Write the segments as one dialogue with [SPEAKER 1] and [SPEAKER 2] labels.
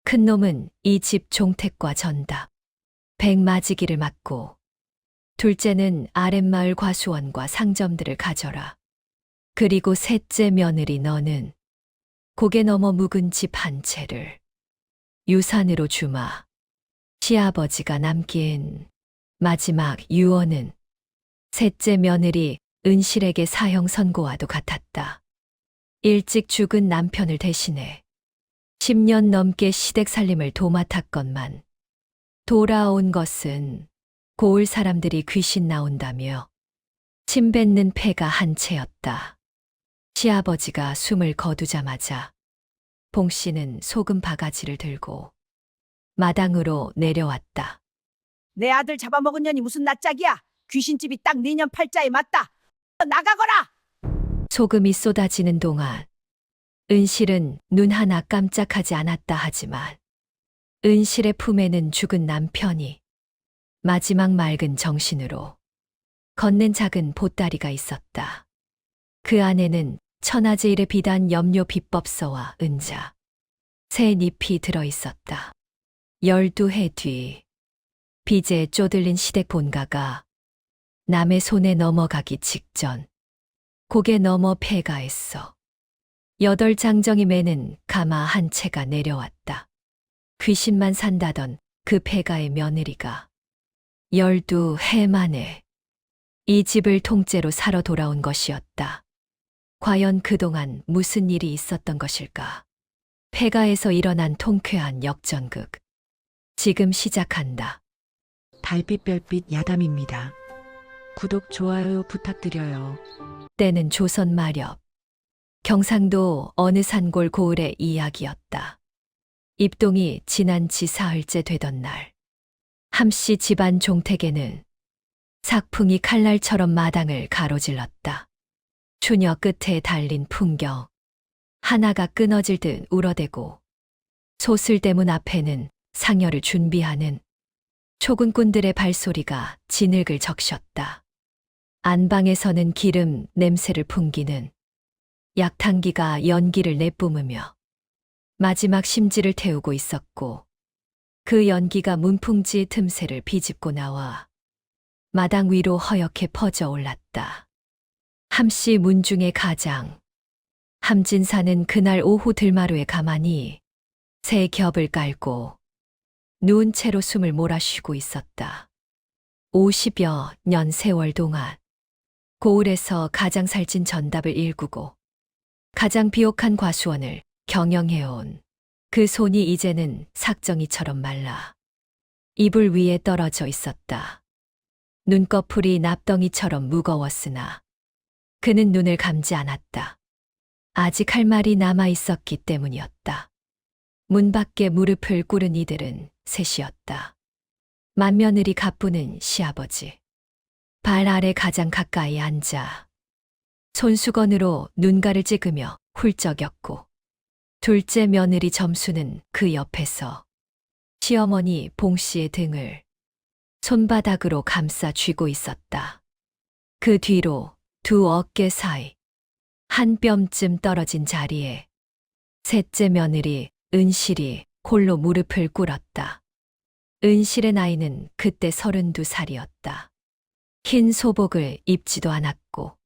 [SPEAKER 1] 큰 놈은 이 집 종택과 전답, 백마지기를 맡고, 둘째는 아랫마을 과수원과 상점들을 가져라. 그리고 셋째 며느리 너는 고개 넘어 묵은 집 한 채를 유산으로 주마. 시아버지가 남긴 마지막 유언은 셋째 며느리 은실에게 사형 선고와도 같았다. 일찍 죽은 남편을 대신해 10년 넘게 시댁 살림을 도맡았건만 돌아온 것은 고을 사람들이 귀신 나온다며 침 뱉는 폐가 한 채였다. 시아버지가 숨을 거두자마자 봉 씨는 소금 바가지를 들고 마당으로 내려왔다.
[SPEAKER 2] 내 아들 잡아먹은 년이 무슨 낯짝이야. 귀신집이 딱 내년 팔자에 맞다. 나가거라.
[SPEAKER 1] 소금이 쏟아지는 동안 은실은 눈 하나 깜짝하지 않았다 하지만 은실의 품에는 죽은 남편이 마지막 맑은 정신으로 건넨 작은 보따리가 있었다. 그 안에는 천하제일의 비단 염료 비법서와 은자, 새 잎이 들어 있었다. 12해 뒤 빚에 쪼들린 시댁 본가가 남의 손에 넘어가기 직전 고개 넘어 폐가했어. 8장정이 매는 가마 한 채가 내려왔다. 귀신만 산다던 그 폐가의 며느리가 12해 만에 이 집을 통째로 사러 돌아온 것이었다. 과연 그동안 무슨 일이 있었던 것일까? 폐가에서 일어난 통쾌한 역전극. 지금 시작한다.
[SPEAKER 3] 달빛별빛 야담입니다. 구독, 좋아요 부탁드려요.
[SPEAKER 1] 때는 조선 마렵. 경상도 어느 산골 고을의 이야기였다. 입동이 지난 지 사흘째 되던 날, 함씨 집안 종택에는 삭풍이 칼날처럼 마당을 가로질렀다. 추녀 끝에 달린 풍경, 하나가 끊어질 듯 울어대고 소슬대문 앞에는 상여를 준비하는 초군꾼들의 발소리가 진흙을 적셨다. 안방에서는 기름 냄새를 풍기는 약탕기가 연기를 내뿜으며 마지막 심지를 태우고 있었고 그 연기가 문풍지 틈새를 비집고 나와 마당 위로 허옇게 퍼져 올랐다. 함씨 문중의 가장 함진사는 그날 오후 들마루에 가만히 새 겹을 깔고 누운 채로 숨을 몰아쉬고 있었다. 50여 년 세월 동안 고을에서 가장 살찐 전답을 일구고 가장 비옥한 과수원을 경영해온 그 손이 이제는 삭정이처럼 말라 이불 위에 떨어져 있었다. 눈꺼풀이 납덩이처럼 무거웠으나 그는 눈을 감지 않았다. 아직 할 말이 남아 있었기 때문이었다. 문 밖에 무릎을 꿇은 이들은 셋이었다. 맏며느리 가쁘는 시아버지. 발 아래 가장 가까이 앉아 손수건으로 눈가를 찍으며 훌쩍였고 둘째 며느리 점수는 그 옆에서 시어머니 봉씨의 등을 손바닥으로 감싸 쥐고 있었다. 그 뒤로 두 어깨 사이 한 뼘쯤 떨어진 자리에 셋째 며느리 은실이 홀로 무릎을 꿇었다. 은실의 나이는 그때 32살이었다. 흰 소복을 입지도 않았고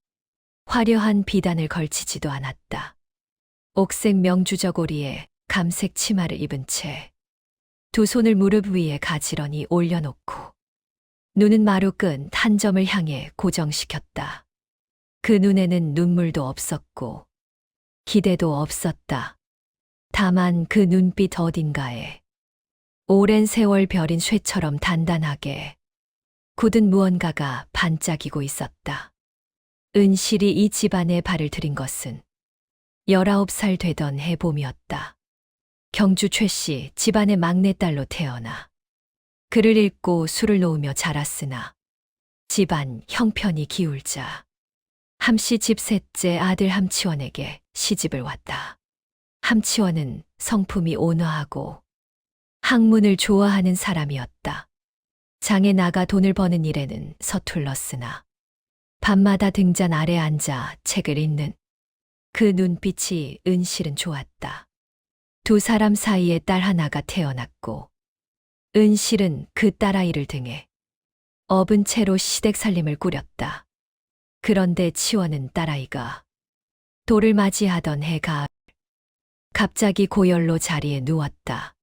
[SPEAKER 1] 화려한 비단을 걸치지도 않았다. 옥색 명주저고리에 감색 치마를 입은 채 두 손을 무릎 위에 가지런히 올려놓고 눈은 마루 끝 한 점을 향해 고정시켰다. 그 눈에는 눈물도 없었고 기대도 없었다. 다만 그 눈빛 어딘가에 오랜 세월 별인 쇠처럼 단단하게 굳은 무언가가 반짝이고 있었다. 은실이 이 집안에 발을 들인 것은 19살 되던 해봄이었다. 경주 최씨 집안의 막내딸로 태어나 글을 읽고 술을 놓으며 자랐으나 집안 형편이 기울자 함씨 집 셋째 아들 함치원에게 시집을 왔다. 함치원은 성품이 온화하고 학문을 좋아하는 사람이었다. 장에 나가 돈을 버는 일에는 서툴렀으나 밤마다 등잔 아래 앉아 책을 읽는 그 눈빛이 은실은 좋았다. 두 사람 사이에 딸 하나가 태어났고 은실은 그 딸아이를 등에 업은 채로 시댁 살림을 꾸렸다. 그런데 치원은 딸아이가 돌을 맞이하던 해 가을 갑자기 고열로 자리에 누웠다.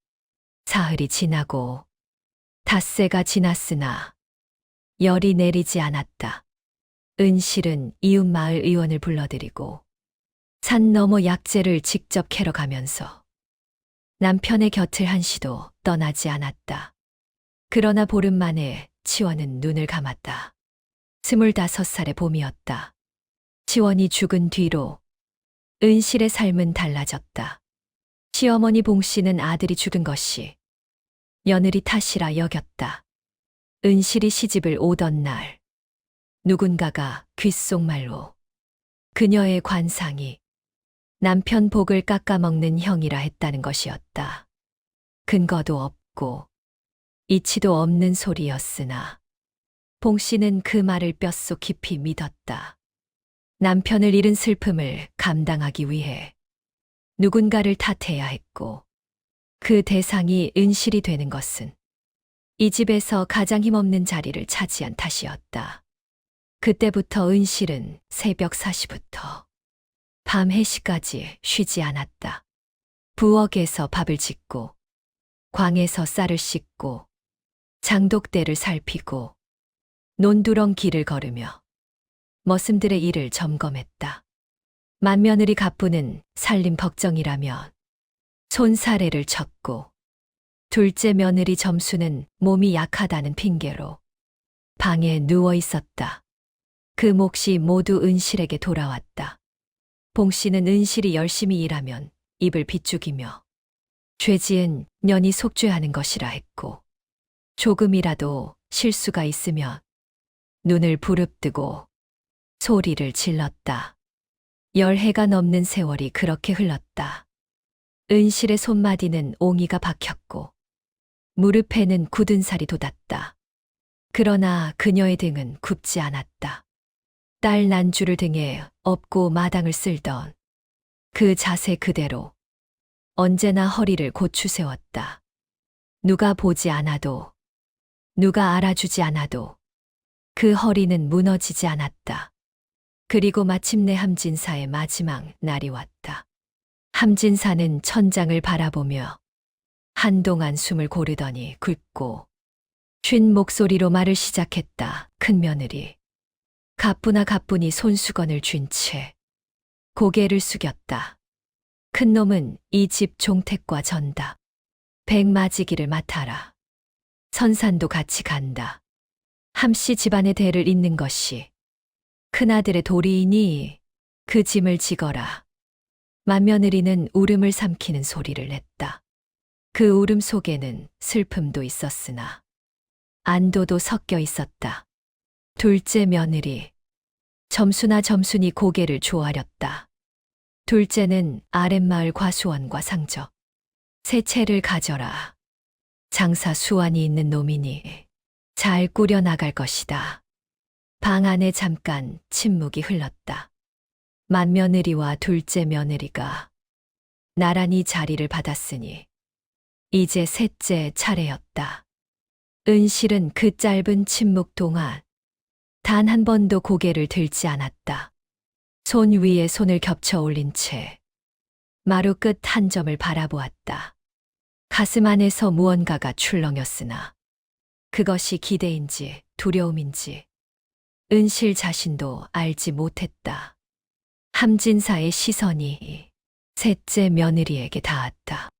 [SPEAKER 1] 사흘이 지나고 닷새가 지났으나 열이 내리지 않았다. 은실은 이웃마을 의원을 불러들이고 산 너머 약재를 직접 캐러 가면서 남편의 곁을 한시도 떠나지 않았다. 그러나 보름 만에 치원은 눈을 감았다. 25살의 봄이었다. 치원이 죽은 뒤로 은실의 삶은 달라졌다. 시어머니 봉씨는 아들이 죽은 것이 며느리 탓이라 여겼다. 은실이 시집을 오던 날 누군가가 귓속말로 그녀의 관상이 남편 복을 깎아먹는 형이라 했다는 것이었다. 근거도 없고 이치도 없는 소리였으나 봉씨는 그 말을 뼛속 깊이 믿었다. 남편을 잃은 슬픔을 감당하기 위해 누군가를 탓해야 했고 그 대상이 은실이 되는 것은 이 집에서 가장 힘없는 자리를 차지한 탓이었다. 그때부터 은실은 새벽 4시부터 밤 해시까지 쉬지 않았다. 부엌에서 밥을 짓고 광에서 쌀을 씻고 장독대를 살피고 논두렁 길을 걸으며 머슴들의 일을 점검했다. 맏며느리 가쁘는 살림 걱정이라면 손사래를 쳤고 둘째 며느리 점수는 몸이 약하다는 핑계로 방에 누워 있었다. 그 몫이 모두 은실에게 돌아왔다. 봉씨는 은실이 열심히 일하면 입을 비죽이며 죄지은 년이 속죄하는 것이라 했고 조금이라도 실수가 있으면 눈을 부릅뜨고 소리를 질렀다. 10해가 넘는 세월이 그렇게 흘렀다. 은실의 손마디는 옹이가 박혔고 무릎에는 굳은 살이 돋았다. 그러나 그녀의 등은 굽지 않았다. 딸 난주를 등에 업고 마당을 쓸던 그 자세 그대로 언제나 허리를 고추 세웠다. 누가 보지 않아도, 누가 알아주지 않아도 그 허리는 무너지지 않았다. 그리고 마침내 함진사의 마지막 날이 왔다. 함진사는 천장을 바라보며 한동안 숨을 고르더니 굵고 쉰 목소리로 말을 시작했다. 큰며느리. 가뿐아 가뿐히 손수건을 쥔 채 고개를 숙였다. 큰놈은 이 집 종택과 전다. 백맞이기를 맡아라. 선산도 같이 간다. 함씨 집안의 대를 잇는 것이 큰아들의 도리이니 그 짐을 지거라. 맏며느리는 울음을 삼키는 소리를 냈다. 그 울음 속에는 슬픔도 있었으나 안도도 섞여 있었다. 둘째 며느리. 점수나 점순이 고개를 조아렸다. 둘째는 아랫마을 과수원과 상적. 새 채를 가져라. 장사 수완이 있는 놈이니 잘 꾸려나갈 것이다. 방 안에 잠깐 침묵이 흘렀다. 맏며느리와 둘째 며느리가 나란히 자리를 받았으니 이제 셋째 차례였다. 은실은 그 짧은 침묵 동안 단 한 번도 고개를 들지 않았다. 손 위에 손을 겹쳐 올린 채 마루 끝 한 점을 바라보았다. 가슴 안에서 무언가가 출렁였으나 그것이 기대인지 두려움인지 은실 자신도 알지 못했다. 함진사의 시선이 셋째 며느리에게 닿았다.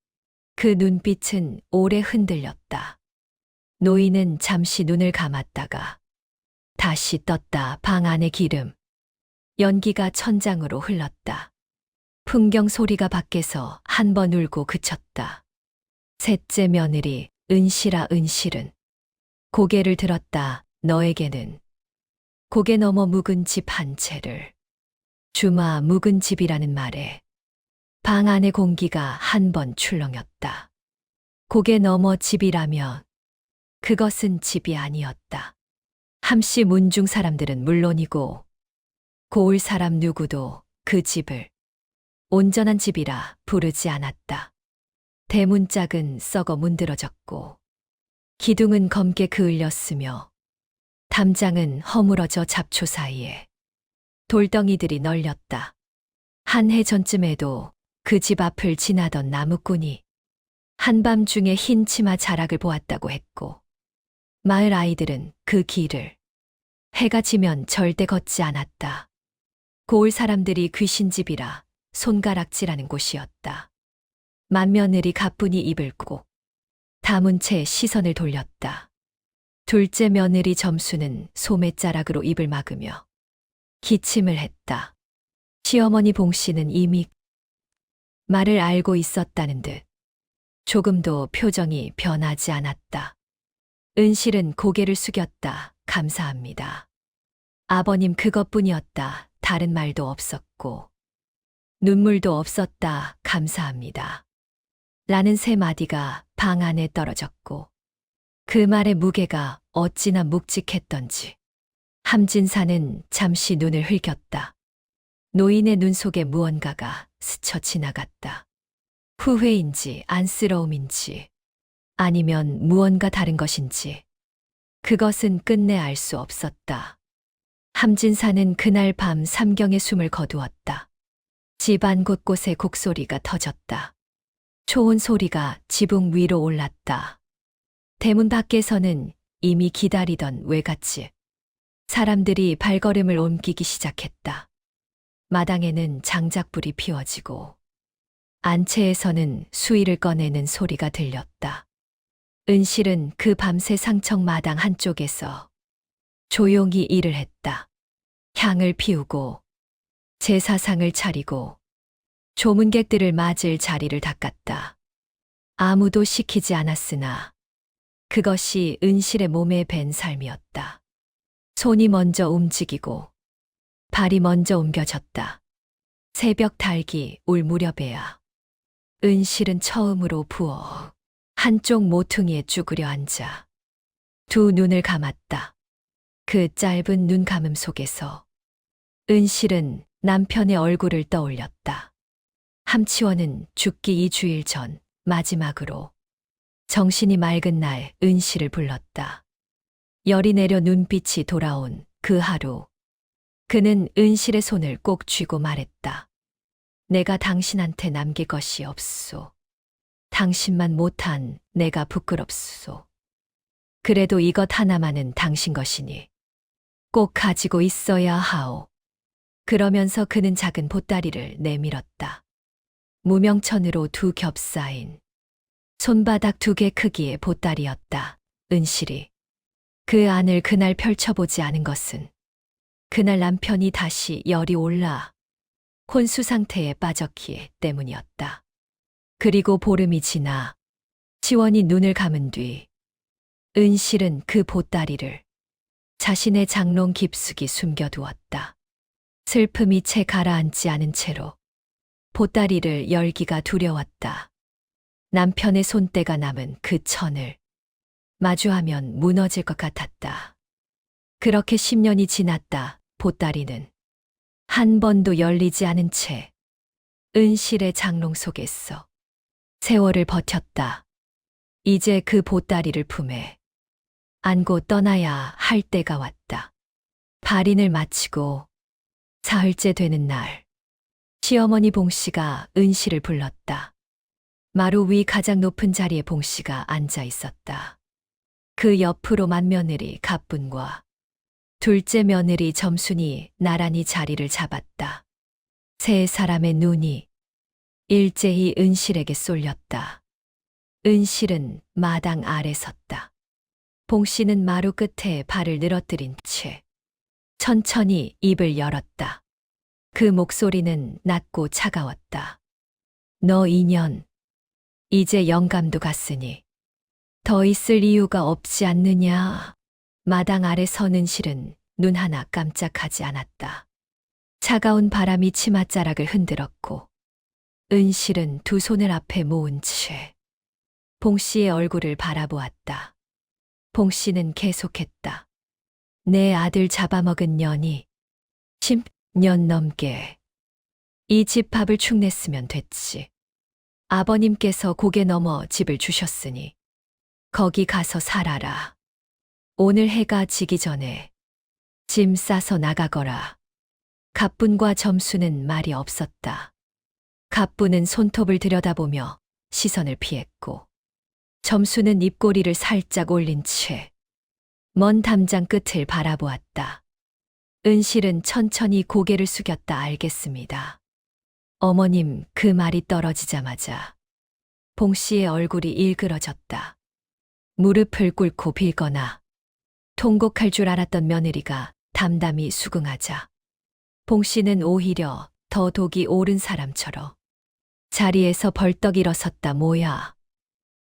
[SPEAKER 1] 그 눈빛은 오래 흔들렸다. 노인은 잠시 눈을 감았다가 다시 떴다. 방 안의 기름. 연기가 천장으로 흘렀다. 풍경 소리가 밖에서 한 번 울고 그쳤다. 셋째 며느리 은실아 은실은 고개를 들었다. 너에게는 고개 넘어 묵은 집 한 채를 주마 묵은 집이라는 말에 방 안의 공기가 한 번 출렁였다. 고개 넘어 집이라면 그것은 집이 아니었다. 함씨 문중 사람들은 물론이고 고을 사람 누구도 그 집을 온전한 집이라 부르지 않았다. 대문짝은 썩어 문드러졌고 기둥은 검게 그을렸으며 담장은 허물어져 잡초 사이에 돌덩이들이 널렸다. 한 해 전쯤에도 그 집 앞을 지나던 나무꾼이 한밤중에 흰 치마 자락을 보았다고 했고 마을 아이들은 그 길을 해가 지면 절대 걷지 않았다. 고을 사람들이 귀신집이라 손가락질하는 곳이었다. 맏며느리 가뿐히 입을 꼭 다문 채 시선을 돌렸다. 둘째 며느리 점수는 소매자락으로 입을 막으며 기침을 했다. 시어머니 봉씨는 이미 말을 알고 있었다는 듯 조금도 표정이 변하지 않았다. 은실은 고개를 숙였다. 감사합니다. 아버님 그것뿐이었다. 다른 말도 없었고 눈물도 없었다. 감사합니다. 라는 세 마디가 방 안에 떨어졌고 그 말의 무게가 어찌나 묵직했던지 함진사는 잠시 눈을 흘겼다. 노인의 눈 속에 무언가가 스쳐 지나갔다. 후회인지 안쓰러움인지 아니면 무언가 다른 것인지 그것은 끝내 알 수 없었다. 함진사는 그날 밤 삼경의 숨을 거두었다. 집안 곳곳에 곡소리가 터졌다. 초혼 소리가 지붕 위로 올랐다. 대문 밖에서는 이미 기다리던 외갓집 사람들이 발걸음을 옮기기 시작했다. 마당에는 장작불이 피워지고 안채에서는 수의를 꺼내는 소리가 들렸다. 은실은 그 밤새 상청 마당 한쪽에서 조용히 일을 했다. 향을 피우고 제사상을 차리고 조문객들을 맞을 자리를 닦았다. 아무도 시키지 않았으나 그것이 은실의 몸에 밴 삶이었다. 손이 먼저 움직이고 발이 먼저 옮겨졌다. 새벽 달기 올 무렵에야 은실은 처음으로 부어 한쪽 모퉁이에 쭈그려 앉아 두 눈을 감았다. 그 짧은 눈 감음 속에서 은실은 남편의 얼굴을 떠올렸다. 함치원은 죽기 2주일 전 마지막으로 정신이 맑은 날 은실을 불렀다. 열이 내려 눈빛이 돌아온 그 하루 그는 은실의 손을 꼭 쥐고 말했다. 내가 당신한테 남길 것이 없소. 당신만 못한 내가 부끄럽소. 그래도 이것 하나만은 당신 것이니 꼭 가지고 있어야 하오. 그러면서 그는 작은 보따리를 내밀었다. 무명천으로 두 겹 쌓인 손바닥 2개 크기의 보따리였다. 은실이 그 안을 그날 펼쳐보지 않은 것은 그날 남편이 다시 열이 올라 혼수 상태에 빠졌기 때문이었다. 그리고 보름이 지나 시원이 눈을 감은 뒤 은실은 그 보따리를 자신의 장롱 깊숙이 숨겨두었다. 슬픔이 채 가라앉지 않은 채로 보따리를 열기가 두려웠다. 남편의 손때가 남은 그 천을 마주하면 무너질 것 같았다. 그렇게 10년이 지났다. 보따리는 한 번도 열리지 않은 채 은실의 장롱 속에서 세월을 버텼다. 이제 그 보따리를 품에 안고 떠나야 할 때가 왔다. 발인을 마치고 사흘째 되는 날, 시어머니 봉씨가 은실을 불렀다. 마루 위 가장 높은 자리에 봉씨가 앉아 있었다. 그 옆으로 맏며느리 가뿐과 둘째 며느리 점순이 나란히 자리를 잡았다. 세 사람의 눈이 일제히 은실에게 쏠렸다. 은실은 마당 아래 섰다. 봉씨는 마루 끝에 발을 늘어뜨린 채 천천히 입을 열었다. 그 목소리는 낮고 차가웠다. 너 2년, 이제 영감도 갔으니 더 있을 이유가 없지 않느냐. 마당 아래 선 은실은 눈 하나 깜짝하지 않았다. 차가운 바람이 치맛자락을 흔들었고 은실은 두 손을 앞에 모은 채 봉씨의 얼굴을 바라보았다. 봉씨는 계속했다. 내 아들 잡아먹은 년이 10년 넘게 이 집 밥을 축냈으면 됐지. 아버님께서 고개 넘어 집을 주셨으니 거기 가서 살아라. 오늘 해가 지기 전에 짐 싸서 나가거라. 갑분과 점수는 말이 없었다. 갑분은 손톱을 들여다보며 시선을 피했고 점수는 입꼬리를 살짝 올린 채 먼 담장 끝을 바라보았다. 은실은 천천히 고개를 숙였다. 알겠습니다. 어머님, 그 말이 떨어지자마자 봉 씨의 얼굴이 일그러졌다. 무릎을 꿇고 빌거나 통곡할 줄 알았던 며느리가 담담히 수긍하자 봉 씨는 오히려 더 독이 오른 사람처럼 자리에서 벌떡 일어섰다. 뭐야?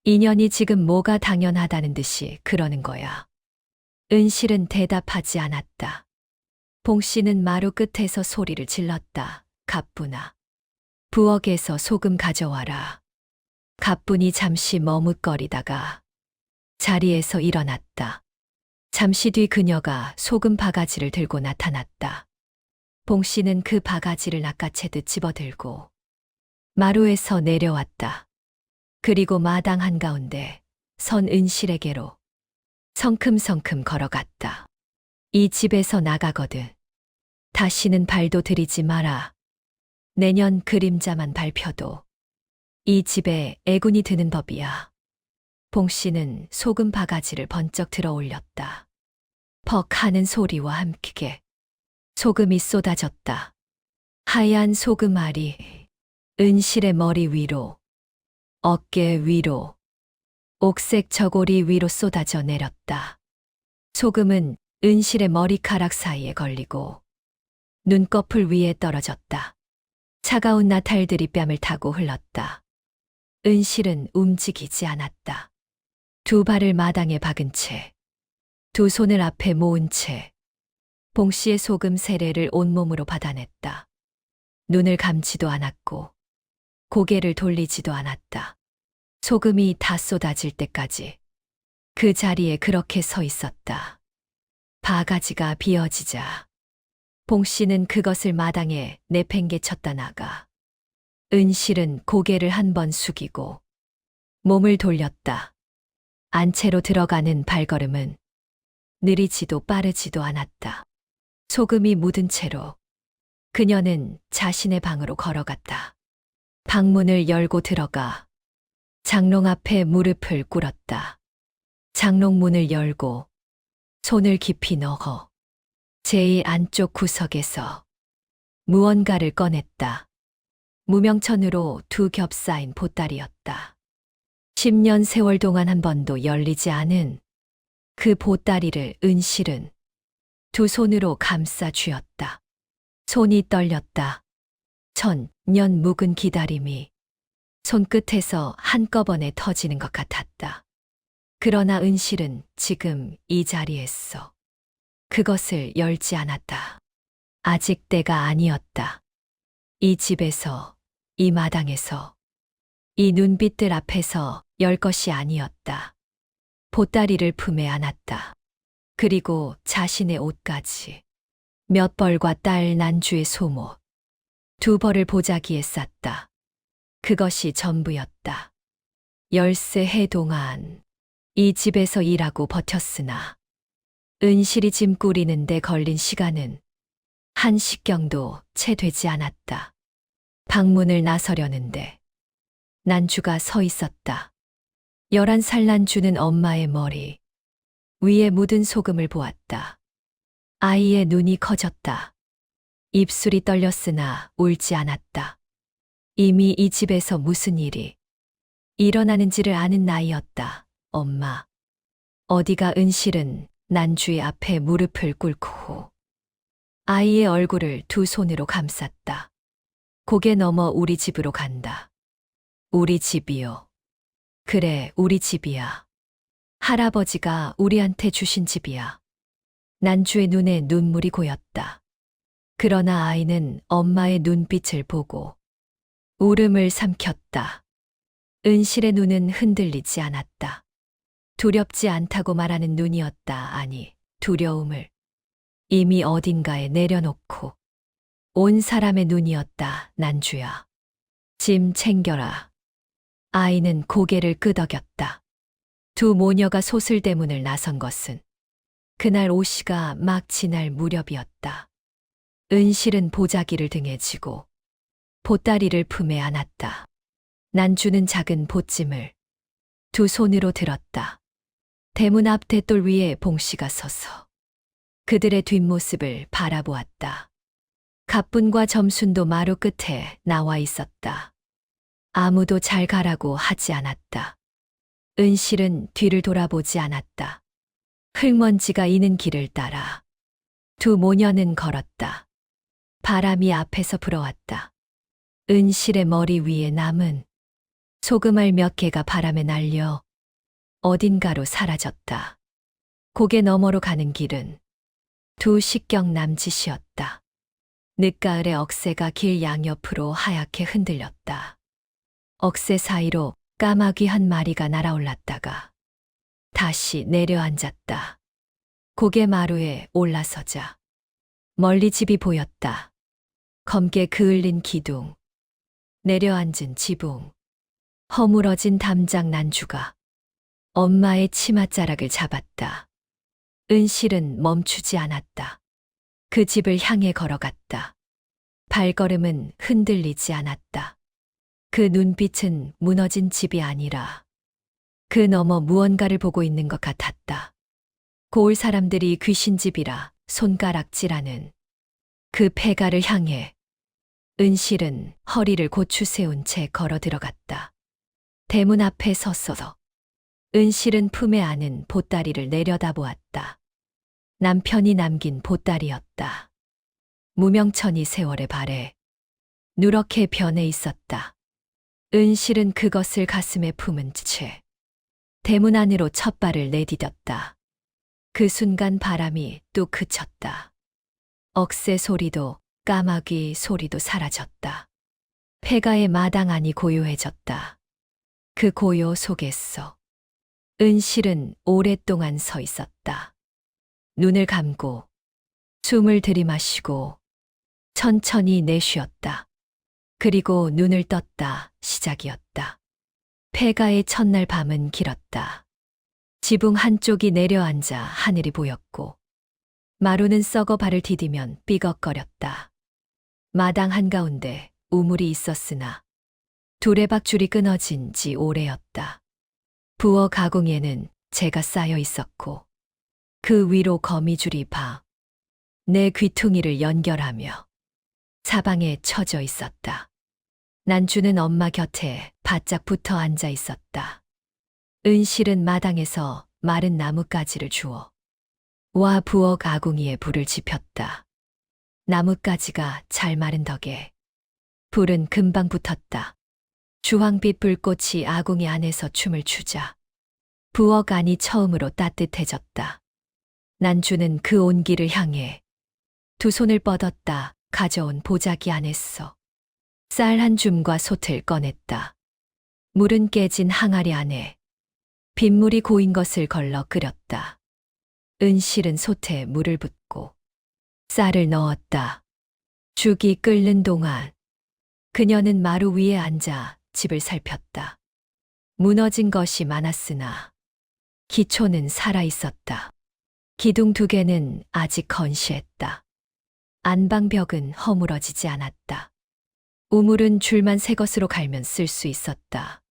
[SPEAKER 1] 인연이 지금 뭐가 당연하다는 듯이 그러는 거야. 은실은 대답하지 않았다. 봉 씨는 마루 끝에서 소리를 질렀다. 갑분아, 부엌에서 소금 가져와라. 갑분이 잠시 머뭇거리다가 자리에서 일어났다. 잠시 뒤 그녀가 소금 바가지를 들고 나타났다. 봉 씨는 그 바가지를 낚아채듯 집어들고 마루에서 내려왔다. 그리고 마당 한가운데 선 은실에게로 성큼성큼 걸어갔다. 이 집에서 나가거든. 다시는 발도 들이지 마라. 내년 그림자만 밟혀도 이 집에 애군이 드는 법이야. 봉 씨는 소금 바가지를 번쩍 들어 올렸다. 퍽 하는 소리와 함께 소금이 쏟아졌다. 하얀 소금알이 은실의 머리 위로, 어깨 위로, 옥색 저고리 위로 쏟아져 내렸다. 소금은 은실의 머리카락 사이에 걸리고 눈꺼풀 위에 떨어졌다. 차가운 나탈들이 뺨을 타고 흘렀다. 은실은 움직이지 않았다. 두 발을 마당에 박은 채, 두 손을 앞에 모은 채, 봉 씨의 소금 세례를 온몸으로 받아냈다. 눈을 감지도 않았고, 고개를 돌리지도 않았다. 소금이 다 쏟아질 때까지 그 자리에 그렇게 서 있었다. 바가지가 비어지자 봉 씨는 그것을 마당에 내팽개쳤다 나가. 은실은 고개를 한 번 숙이고 몸을 돌렸다. 안채로 들어가는 발걸음은 느리지도 빠르지도 않았다. 소금이 묻은 채로 그녀는 자신의 방으로 걸어갔다. 방문을 열고 들어가 장롱 앞에 무릎을 꿇었다. 장롱 문을 열고 손을 깊이 넣어 제일 안쪽 구석에서 무언가를 꺼냈다. 무명천으로 두 겹 쌓인 보따리였다. 10년 세월 동안 한 번도 열리지 않은 그 보따리를 은실은 두 손으로 감싸 쥐었다. 손이 떨렸다. 천년 묵은 기다림이 손끝에서 한꺼번에 터지는 것 같았다. 그러나 은실은 지금 이 자리에서 그것을 열지 않았다. 아직 때가 아니었다. 이 집에서, 이 마당에서, 이 눈빛들 앞에서 열 것이 아니었다. 보따리를 품에 안았다. 그리고 자신의 옷까지 몇 벌과 딸 난주의 소못, 두 벌을 보자기에 쌌다. 그것이 전부였다. 13해 동안 이 집에서 일하고 버텼으나 은실이 짐 꾸리는데 걸린 시간은 한 식경도 채 되지 않았다. 방문을 나서려는데 난주가 서 있었다. 11살 난주는 엄마의 머리 위에 묻은 소금을 보았다. 아이의 눈이 커졌다. 입술이 떨렸으나 울지 않았다. 이미 이 집에서 무슨 일이 일어나는지를 아는 나이였다. 엄마. 어디가. 은실은 난주의 앞에 무릎을 꿇고 아이의 얼굴을 두 손으로 감쌌다. 고개 넘어 우리 집으로 간다. 우리 집이요. 그래, 우리 집이야. 할아버지가 우리한테 주신 집이야. 난주의 눈에 눈물이 고였다. 그러나 아이는 엄마의 눈빛을 보고 울음을 삼켰다. 은실의 눈은 흔들리지 않았다. 두렵지 않다고 말하는 눈이었다. 아니, 두려움을 이미 어딘가에 내려놓고 온 사람의 눈이었다. 난주야. 짐 챙겨라. 아이는 고개를 끄덕였다. 두 모녀가 소슬대문을 나선 것은 그날 오씨가 막 지날 무렵이었다. 은실은 보자기를 등에 지고 보따리를 품에 안았다. 난주는 작은 보찜을 두 손으로 들었다. 대문 앞 대돌 위에 봉씨가 서서 그들의 뒷모습을 바라보았다. 갑분과 점순도 마루 끝에 나와 있었다. 아무도 잘 가라고 하지 않았다. 은실은 뒤를 돌아보지 않았다. 흙먼지가 이는 길을 따라 두 모녀는 걸었다. 바람이 앞에서 불어왔다. 은실의 머리 위에 남은 소금알 몇 개가 바람에 날려 어딘가로 사라졌다. 고개 너머로 가는 길은 두 식경 남짓이었다. 늦가을의 억새가 길 양옆으로 하얗게 흔들렸다. 억새 사이로 까마귀 한 마리가 날아올랐다가 다시 내려앉았다. 고개 마루에 올라서자 멀리 집이 보였다. 검게 그을린 기둥, 내려앉은 지붕, 허물어진 담장 난주가 엄마의 치맛자락을 잡았다. 은실은 멈추지 않았다. 그 집을 향해 걸어갔다. 발걸음은 흔들리지 않았다. 그 눈빛은 무너진 집이 아니라 그 너머 무언가를 보고 있는 것 같았다. 고을 사람들이 귀신집이라 손가락질하는 그 폐가를 향해 은실은 허리를 고추 세운 채 걸어 들어갔다. 대문 앞에 섰어서 은실은 품에 안은 보따리를 내려다보았다. 남편이 남긴 보따리였다. 무명천이 세월의 발에 누렇게 변해 있었다. 은실은 그것을 가슴에 품은 채 대문 안으로 첫 발을 내디뎠다. 그 순간 바람이 뚝 그쳤다. 억새 소리도 까마귀 소리도 사라졌다. 폐가의 마당 안이 고요해졌다. 그 고요 속에서 은실은 오랫동안 서 있었다. 눈을 감고 숨을 들이마시고 천천히 내쉬었다. 그리고 눈을 떴다. 시작이었다. 폐가의 첫날 밤은 길었다. 지붕 한쪽이 내려앉아 하늘이 보였고 마루는 썩어 발을 디디면 삐걱거렸다. 마당 한가운데 우물이 있었으나 두레박줄이 끊어진 지 오래였다. 부엌 가공에는 재가 쌓여 있었고 그 위로 거미줄이 내 귀퉁이를 연결하며 사방에 쳐져 있었다. 난주는 엄마 곁에 바짝 붙어 앉아 있었다. 은실은 마당에서 마른 나뭇가지를 주워 와 부엌 아궁이에 불을 지폈다. 나뭇가지가 잘 마른 덕에 불은 금방 붙었다. 주황빛 불꽃이 아궁이 안에서 춤을 추자 부엌 안이 처음으로 따뜻해졌다. 난주는 그 온기를 향해 두 손을 뻗었다. 가져온 보자기 안에서 쌀 한 줌과 솥을 꺼냈다. 물은 깨진 항아리 안에 빗물이 고인 것을 걸러 끓였다. 은실은 솥에 물을 붓고 쌀을 넣었다. 죽이 끓는 동안 그녀는 마루 위에 앉아 집을 살폈다. 무너진 것이 많았으나 기초는 살아있었다. 기둥 두 개는 아직 건실했다. 안방벽은 허물어지지 않았다. 우물은 줄만 새 것으로 갈면 쓸 수 있었다.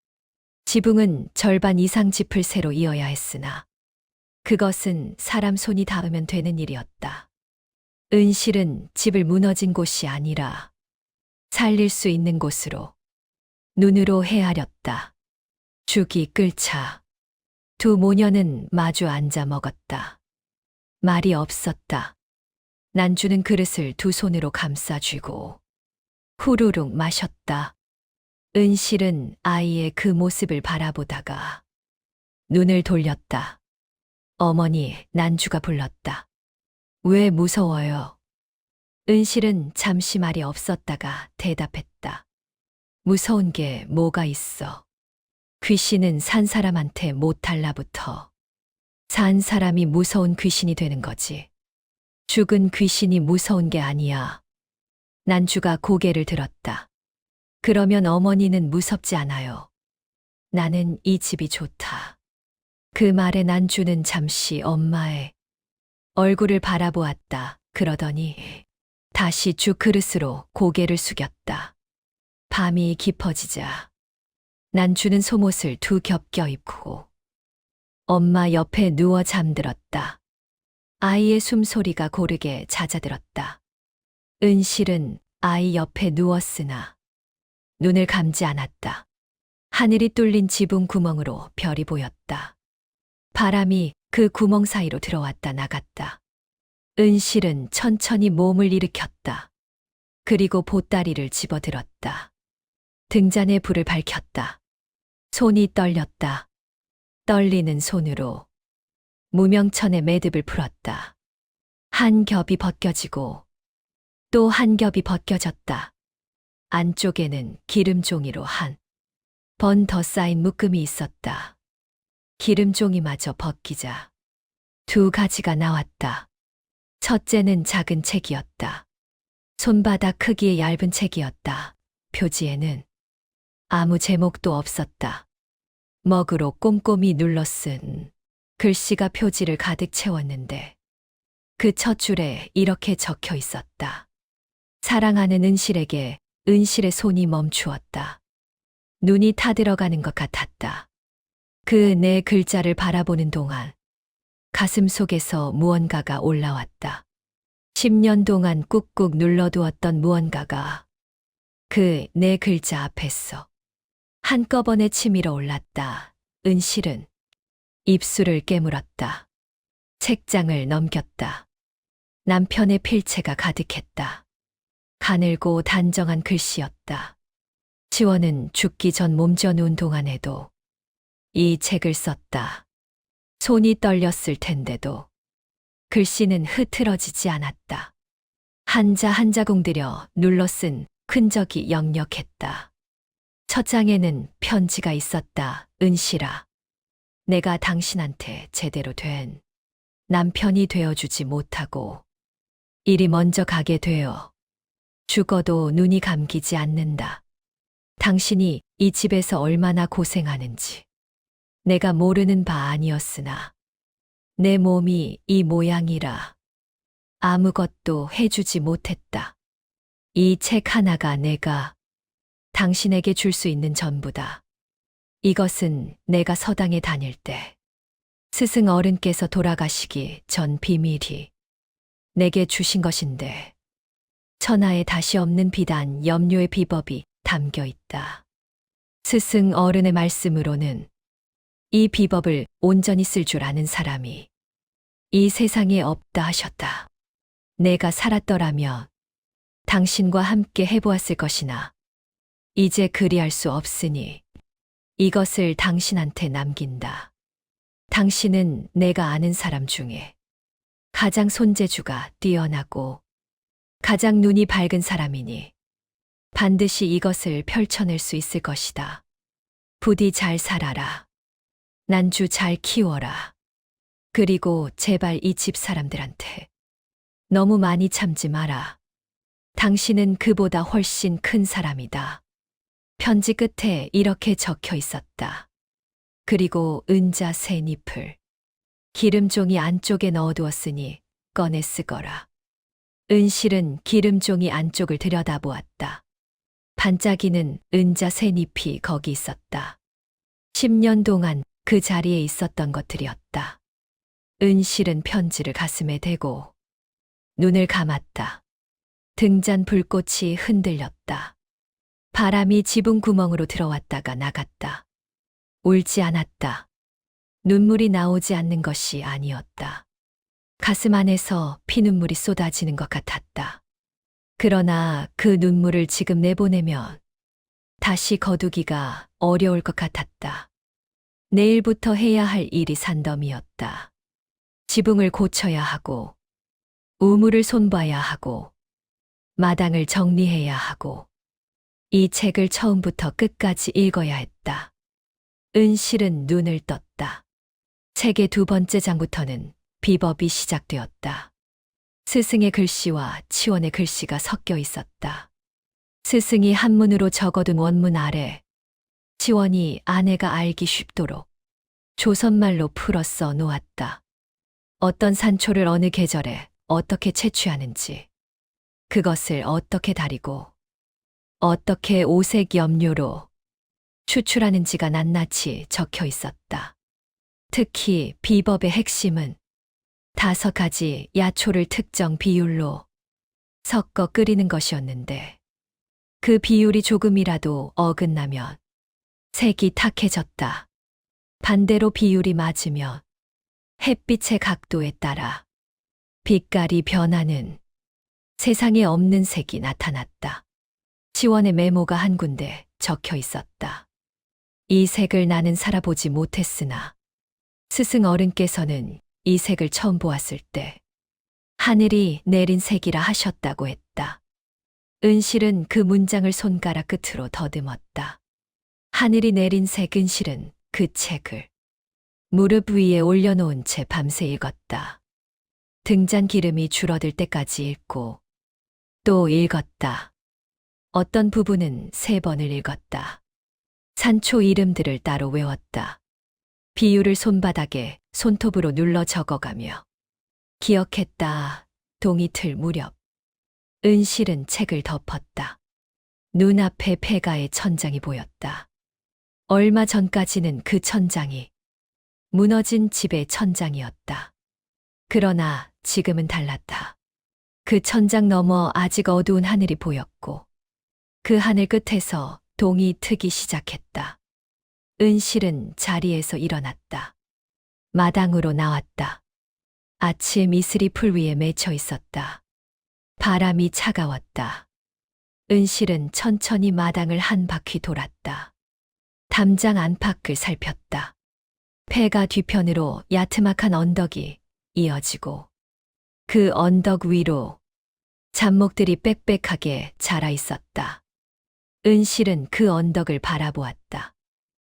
[SPEAKER 1] 지붕은 절반 이상 짚을 새로 이어야 했으나 그것은 사람 손이 닿으면 되는 일이었다. 은실은 집을 무너진 곳이 아니라 살릴 수 있는 곳으로 눈으로 헤아렸다. 죽이 끓자 두 모녀는 마주 앉아 먹었다. 말이 없었다. 난주는 그릇을 두 손으로 감싸쥐고 후루룩 마셨다. 은실은 아이의 그 모습을 바라보다가 눈을 돌렸다. 어머니, 난주가 불렀다. 왜 무서워요? 은실은 잠시 말이 없었다가 대답했다. 무서운 게 뭐가 있어? 귀신은 산 사람한테 못 달라붙어. 산 사람이 무서운 귀신이 되는 거지. 죽은 귀신이 무서운 게 아니야. 난주가 고개를 들었다. 그러면 어머니는 무섭지 않아요. 나는 이 집이 좋다. 그 말에 난주는 잠시 엄마의 얼굴을 바라보았다. 그러더니 다시 죽 그릇으로 고개를 숙였다. 밤이 깊어지자 난주는 속옷을 두 겹 껴입고 엄마 옆에 누워 잠들었다. 아이의 숨소리가 고르게 잦아들었다. 은실은 아이 옆에 누웠으나 눈을 감지 않았다. 하늘이 뚫린 지붕 구멍으로 별이 보였다. 바람이 그 구멍 사이로 들어왔다 나갔다. 은실은 천천히 몸을 일으켰다. 그리고 보따리를 집어들었다. 등잔에 불을 밝혔다. 손이 떨렸다. 떨리는 손으로 무명천의 매듭을 풀었다. 한 겹이 벗겨지고 또 한 겹이 벗겨졌다. 안쪽에는 기름종이로 한 번 더 쌓인 묶음이 있었다. 기름종이마저 벗기자 두 가지가 나왔다. 첫째는 작은 책이었다. 손바닥 크기의 얇은 책이었다. 표지에는 아무 제목도 없었다. 먹으로 꼼꼼히 눌러 쓴 글씨가 표지를 가득 채웠는데 그 첫 줄에 이렇게 적혀 있었다. 사랑하는 은실에게. 은실의 손이 멈추었다. 눈이 타들어가는 것 같았다. 그 네 글자를 바라보는 동안 가슴 속에서 무언가가 올라왔다. 10년 동안 꾹꾹 눌러두었던 무언가가 그 네 글자 앞에서 한꺼번에 치밀어 올랐다. 은실은 입술을 깨물었다. 책장을 넘겼다. 남편의 필체가 가득했다. 가늘고 단정한 글씨였다. 지원은 죽기 전 몸져 누운 동안에도 이 책을 썼다. 손이 떨렸을 텐데도 글씨는 흐트러지지 않았다. 한자 한자 공들여 눌러 쓴 흔적이 역력했다. 첫 장에는 편지가 있었다. 은실아, 내가 당신한테 제대로 된 남편이 되어주지 못하고 이리 먼저 가게 되어 죽어도 눈이 감기지 않는다. 당신이 이 집에서 얼마나 고생하는지 내가 모르는 바 아니었으나 내 몸이 이 모양이라 아무것도 해주지 못했다. 이 책 하나가 내가 당신에게 줄 수 있는 전부다. 이것은 내가 서당에 다닐 때 스승 어른께서 돌아가시기 전 비밀이 내게 주신 것인데 천하에 다시 없는 비단 염료의 비법이 담겨 있다. 스승 어른의 말씀으로는 이 비법을 온전히 쓸 줄 아는 사람이 이 세상에 없다 하셨다. 내가 살았더라면 당신과 함께 해보았을 것이나 이제 그리할 수 없으니 이것을 당신한테 남긴다. 당신은 내가 아는 사람 중에 가장 손재주가 뛰어나고 가장 눈이 밝은 사람이니 반드시 이것을 펼쳐낼 수 있을 것이다. 부디 잘 살아라. 난주 잘 키워라. 그리고 제발 이 집 사람들한테 너무 많이 참지 마라. 당신은 그보다 훨씬 큰 사람이다. 편지 끝에 이렇게 적혀 있었다. 그리고 은자 새 잎을 기름종이 안쪽에 넣어두었으니 꺼내 쓰거라. 은실은 기름종이 안쪽을 들여다보았다. 반짝이는 은자 새 잎이 거기 있었다. 10년 동안 그 자리에 있었던 것들이었다. 은실은 편지를 가슴에 대고 눈을 감았다. 등잔 불꽃이 흔들렸다. 바람이 지붕 구멍으로 들어왔다가 나갔다. 울지 않았다. 눈물이 나오지 않는 것이 아니었다. 가슴 안에서 피눈물이 쏟아지는 것 같았다. 그러나 그 눈물을 지금 내보내면 다시 거두기가 어려울 것 같았다. 내일부터 해야 할 일이 산더미였다. 지붕을 고쳐야 하고, 우물을 손봐야 하고, 마당을 정리해야 하고, 이 책을 처음부터 끝까지 읽어야 했다. 은실은 눈을 떴다. 책의 두 번째 장부터는 비법이 시작되었다. 스승의 글씨와 치원의 글씨가 섞여 있었다. 스승이 한문으로 적어둔 원문 아래 시원이 아내가 알기 쉽도록 조선말로 풀어 놓았다. 어떤 산초를 어느 계절에 어떻게 채취하는지, 그것을 어떻게 다리고, 어떻게 오색 염료로 추출하는지가 낱낱이 적혀 있었다. 특히 비법의 핵심은 5가지 야초를 특정 비율로 섞어 끓이는 것이었는데, 그 비율이 조금이라도 어긋나면 색이 탁해졌다. 반대로 비율이 맞으면 햇빛의 각도에 따라 빛깔이 변하는 세상에 없는 색이 나타났다. 시원의 메모가 한 군데 적혀 있었다. 이 색을 나는 살아보지 못했으나 스승 어른께서는 이 색을 처음 보았을 때 하늘이 내린 색이라 하셨다고 했다. 은실은 그 문장을 손가락 끝으로 더듬었다. 하늘이 내린 색. 은실은 그 책을 무릎 위에 올려놓은 채 밤새 읽었다. 등잔 기름이 줄어들 때까지 읽고 또 읽었다. 어떤 부분은 3번을 읽었다. 산초 이름들을 따로 외웠다. 비율을 손바닥에 손톱으로 눌러 적어가며 기억했다. 동이틀 무렵 은실은 책을 덮었다. 눈앞에 폐가의 천장이 보였다. 얼마 전까지는 그 천장이 무너진 집의 천장이었다. 그러나 지금은 달랐다. 그 천장 너머 아직 어두운 하늘이 보였고 그 하늘 끝에서 동이 트기 시작했다. 은실은 자리에서 일어났다. 마당으로 나왔다. 아침 이슬이 풀 위에 맺혀 있었다. 바람이 차가웠다. 은실은 천천히 마당을 한 바퀴 돌았다. 담장 안팎을 살폈다. 폐가 뒤편으로 야트막한 언덕이 이어지고 그 언덕 위로 잡목들이 빽빽하게 자라 있었다. 은실은 그 언덕을 바라보았다.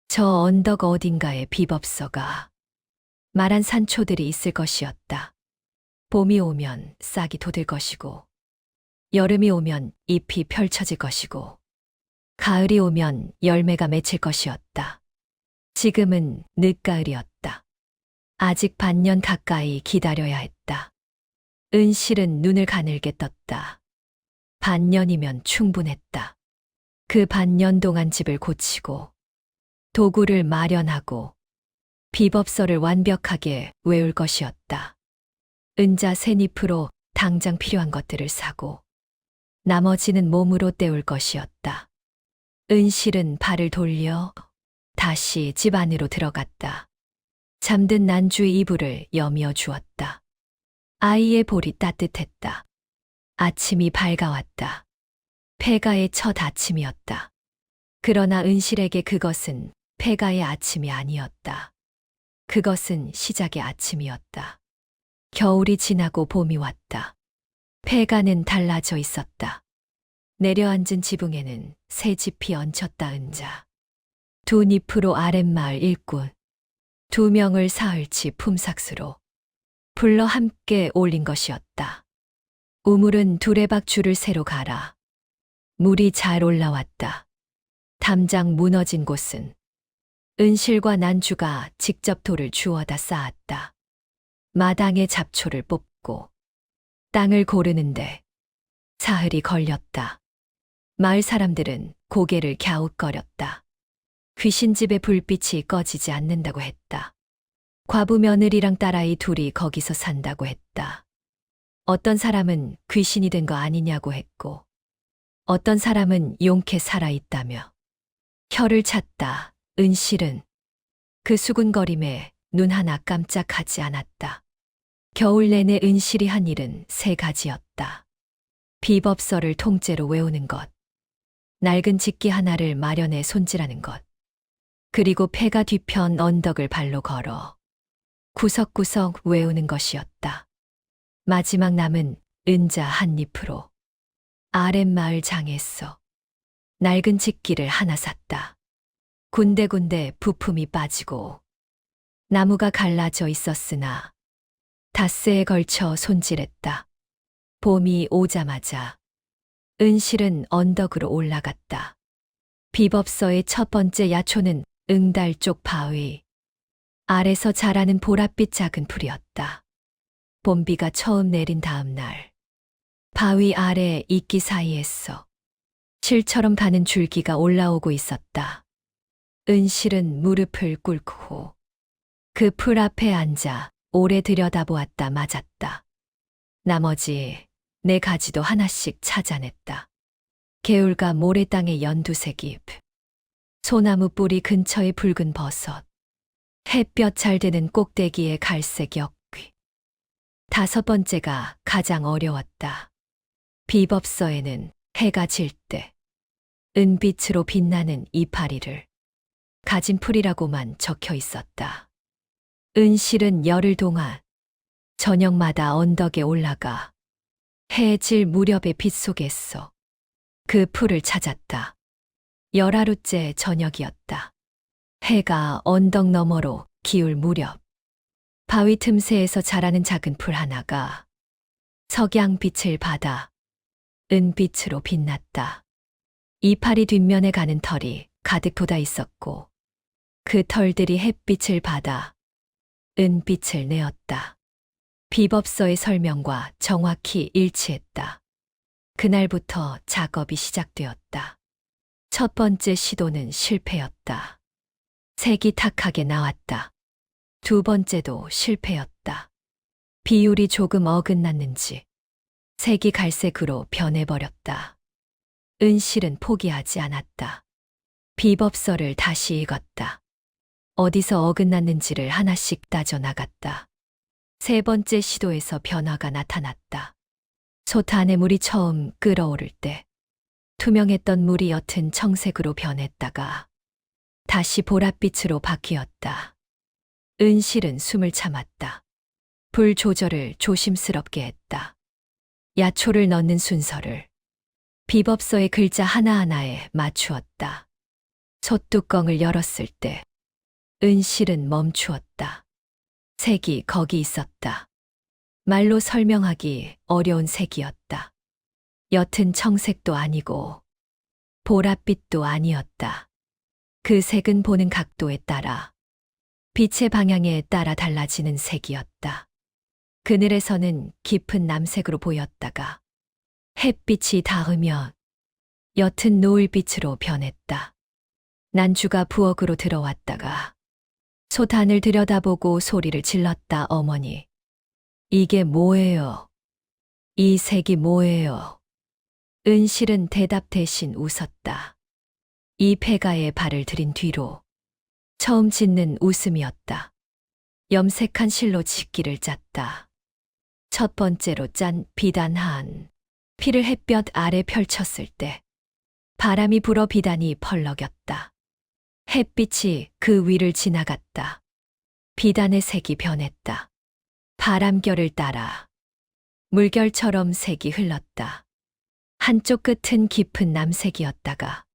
[SPEAKER 1] 저 언덕 어딘가에 비법서가 말한 산초들이 있을 것이었다. 봄이 오면 싹이 돋을 것이고, 여름이 오면 잎이 펼쳐질 것이고, 가을이 오면 열매가 맺힐 것이었다. 지금은 늦가을이었다. 아직 반년 가까이 기다려야 했다. 은실은 눈을 가늘게 떴다. 반년이면 충분했다. 그 반년 동안 집을 고치고, 도구를 마련하고, 비법서를 완벽하게 외울 것이었다. 은자 샌잎으로 당장 필요한 것들을 사고, 나머지는 몸으로 때울 것이었다. 은실은 발을 돌려 다시 집 안으로 들어갔다. 잠든 난주의 이불을 여미어 주었다. 아이의 볼이 따뜻했다. 아침이 밝아왔다. 폐가의 첫 아침이었다. 그러나 은실에게 그것은 폐가의 아침이 아니었다. 그것은 시작의 아침이었다. 겨울이 지나고 봄이 왔다. 폐가는 달라져 있었다. 내려앉은 지붕에는 새 집이 얹혔다. 은자 2잎으로 아랫마을 일꾼 2명을 사흘치 품삯으로 불러 함께 올린 것이었다. 우물은 두레박 줄을 새로 갈아 물이 잘 올라왔다. 담장 무너진 곳은 은실과 난주가 직접 돌을 주워다 쌓았다. 마당에 잡초를 뽑고 땅을 고르는데 사흘이 걸렸다. 마을 사람들은 고개를 갸웃거렸다. 귀신집의 불빛이 꺼지지 않는다고 했다. 과부 며느리랑 딸아이 둘이 거기서 산다고 했다. 어떤 사람은 귀신이 된 거 아니냐고 했고, 어떤 사람은 용케 살아있다며 혀를 찼다. 은실은 그 수군거림에 눈 하나 깜짝하지 않았다. 겨울 내내 은실이 한 일은 3가지였다. 비법서를 통째로 외우는 것, 낡은 직기 하나를 마련해 손질하는 것, 그리고 폐가 뒤편 언덕을 발로 걸어 구석구석 외우는 것이었다. 마지막 남은 은자 한 잎으로 아랫마을 장에서 낡은 직기를 하나 샀다. 군데군데 부품이 빠지고 나무가 갈라져 있었으나 닷새에 걸쳐 손질했다. 봄이 오자마자 은실은 언덕으로 올라갔다. 비법서의 첫 번째 야초는 응달 쪽 바위. 아래서 자라는 보랏빛 작은 풀이었다. 봄비가 처음 내린 다음 날. 바위 아래 이끼 사이에서 실처럼 가는 줄기가 올라오고 있었다. 은실은 무릎을 꿇고 그 풀 앞에 앉아 오래 들여다보았다 맞았다. 나머지 네 가지도 하나씩 찾아냈다. 개울가 모래땅의 연두색 잎, 소나무 뿌리 근처의 붉은 버섯, 햇볕 잘 드는 꼭대기의 갈색 역귀. 다섯 번째가 가장 어려웠다. 비법서에는 해가 질 때 은빛으로 빛나는 이파리를 가진 풀이라고만 적혀 있었다. 은실은 열흘 동안 저녁마다 언덕에 올라가 해 질 무렵의 빛 속에서 그 풀을 찾았다. 10하루째 저녁이었다. 해가 언덕 너머로 기울 무렵 바위 틈새에서 자라는 작은 풀 하나가 석양빛을 받아 은빛으로 빛났다. 이파리 뒷면에 가는 털이 가득 돋아 있었고 그 털들이 햇빛을 받아 은빛을 내었다. 비법서의 설명과 정확히 일치했다. 그날부터 작업이 시작되었다. 첫 번째 시도는 실패였다. 색이 탁하게 나왔다. 두 번째도 실패였다. 비율이 조금 어긋났는지 색이 갈색으로 변해버렸다. 은실은 포기하지 않았다. 비법서를 다시 읽었다. 어디서 어긋났는지를 하나씩 따져나갔다. 세 번째 시도에서 변화가 나타났다. 솥 안에 물이 처음 끓어오를 때 투명했던 물이 옅은 청색으로 변했다가 다시 보랏빛으로 바뀌었다. 은실은 숨을 참았다. 불 조절을 조심스럽게 했다. 야초를 넣는 순서를 비법서의 글자 하나하나에 맞추었다. 솥뚜껑을 열었을 때 은실은 멈추었다. 색이 거기 있었다. 말로 설명하기 어려운 색이었다. 옅은 청색도 아니고 보랏빛도 아니었다. 그 색은 보는 각도에 따라 빛의 방향에 따라 달라지는 색이었다. 그늘에서는 깊은 남색으로 보였다가 햇빛이 닿으면 옅은 노을빛으로 변했다. 난주가 부엌으로 들어왔다가 솥 안을 들여다보고 소리를 질렀다. 어머니, 이게 뭐예요? 이 색이 뭐예요? 은실은 대답 대신 웃었다. 이 폐가에 발을 들인 뒤로 처음 짓는 웃음이었다. 염색한 실로 짓기를 짰다. 첫 번째로 짠 비단한 피를 햇볕 아래 펼쳤을 때 바람이 불어 비단이 펄럭였다. 햇빛이 그 위를 지나갔다. 비단의 색이 변했다. 바람결을 따라 물결처럼 색이 흘렀다. 한쪽 끝은 깊은 남색이었다가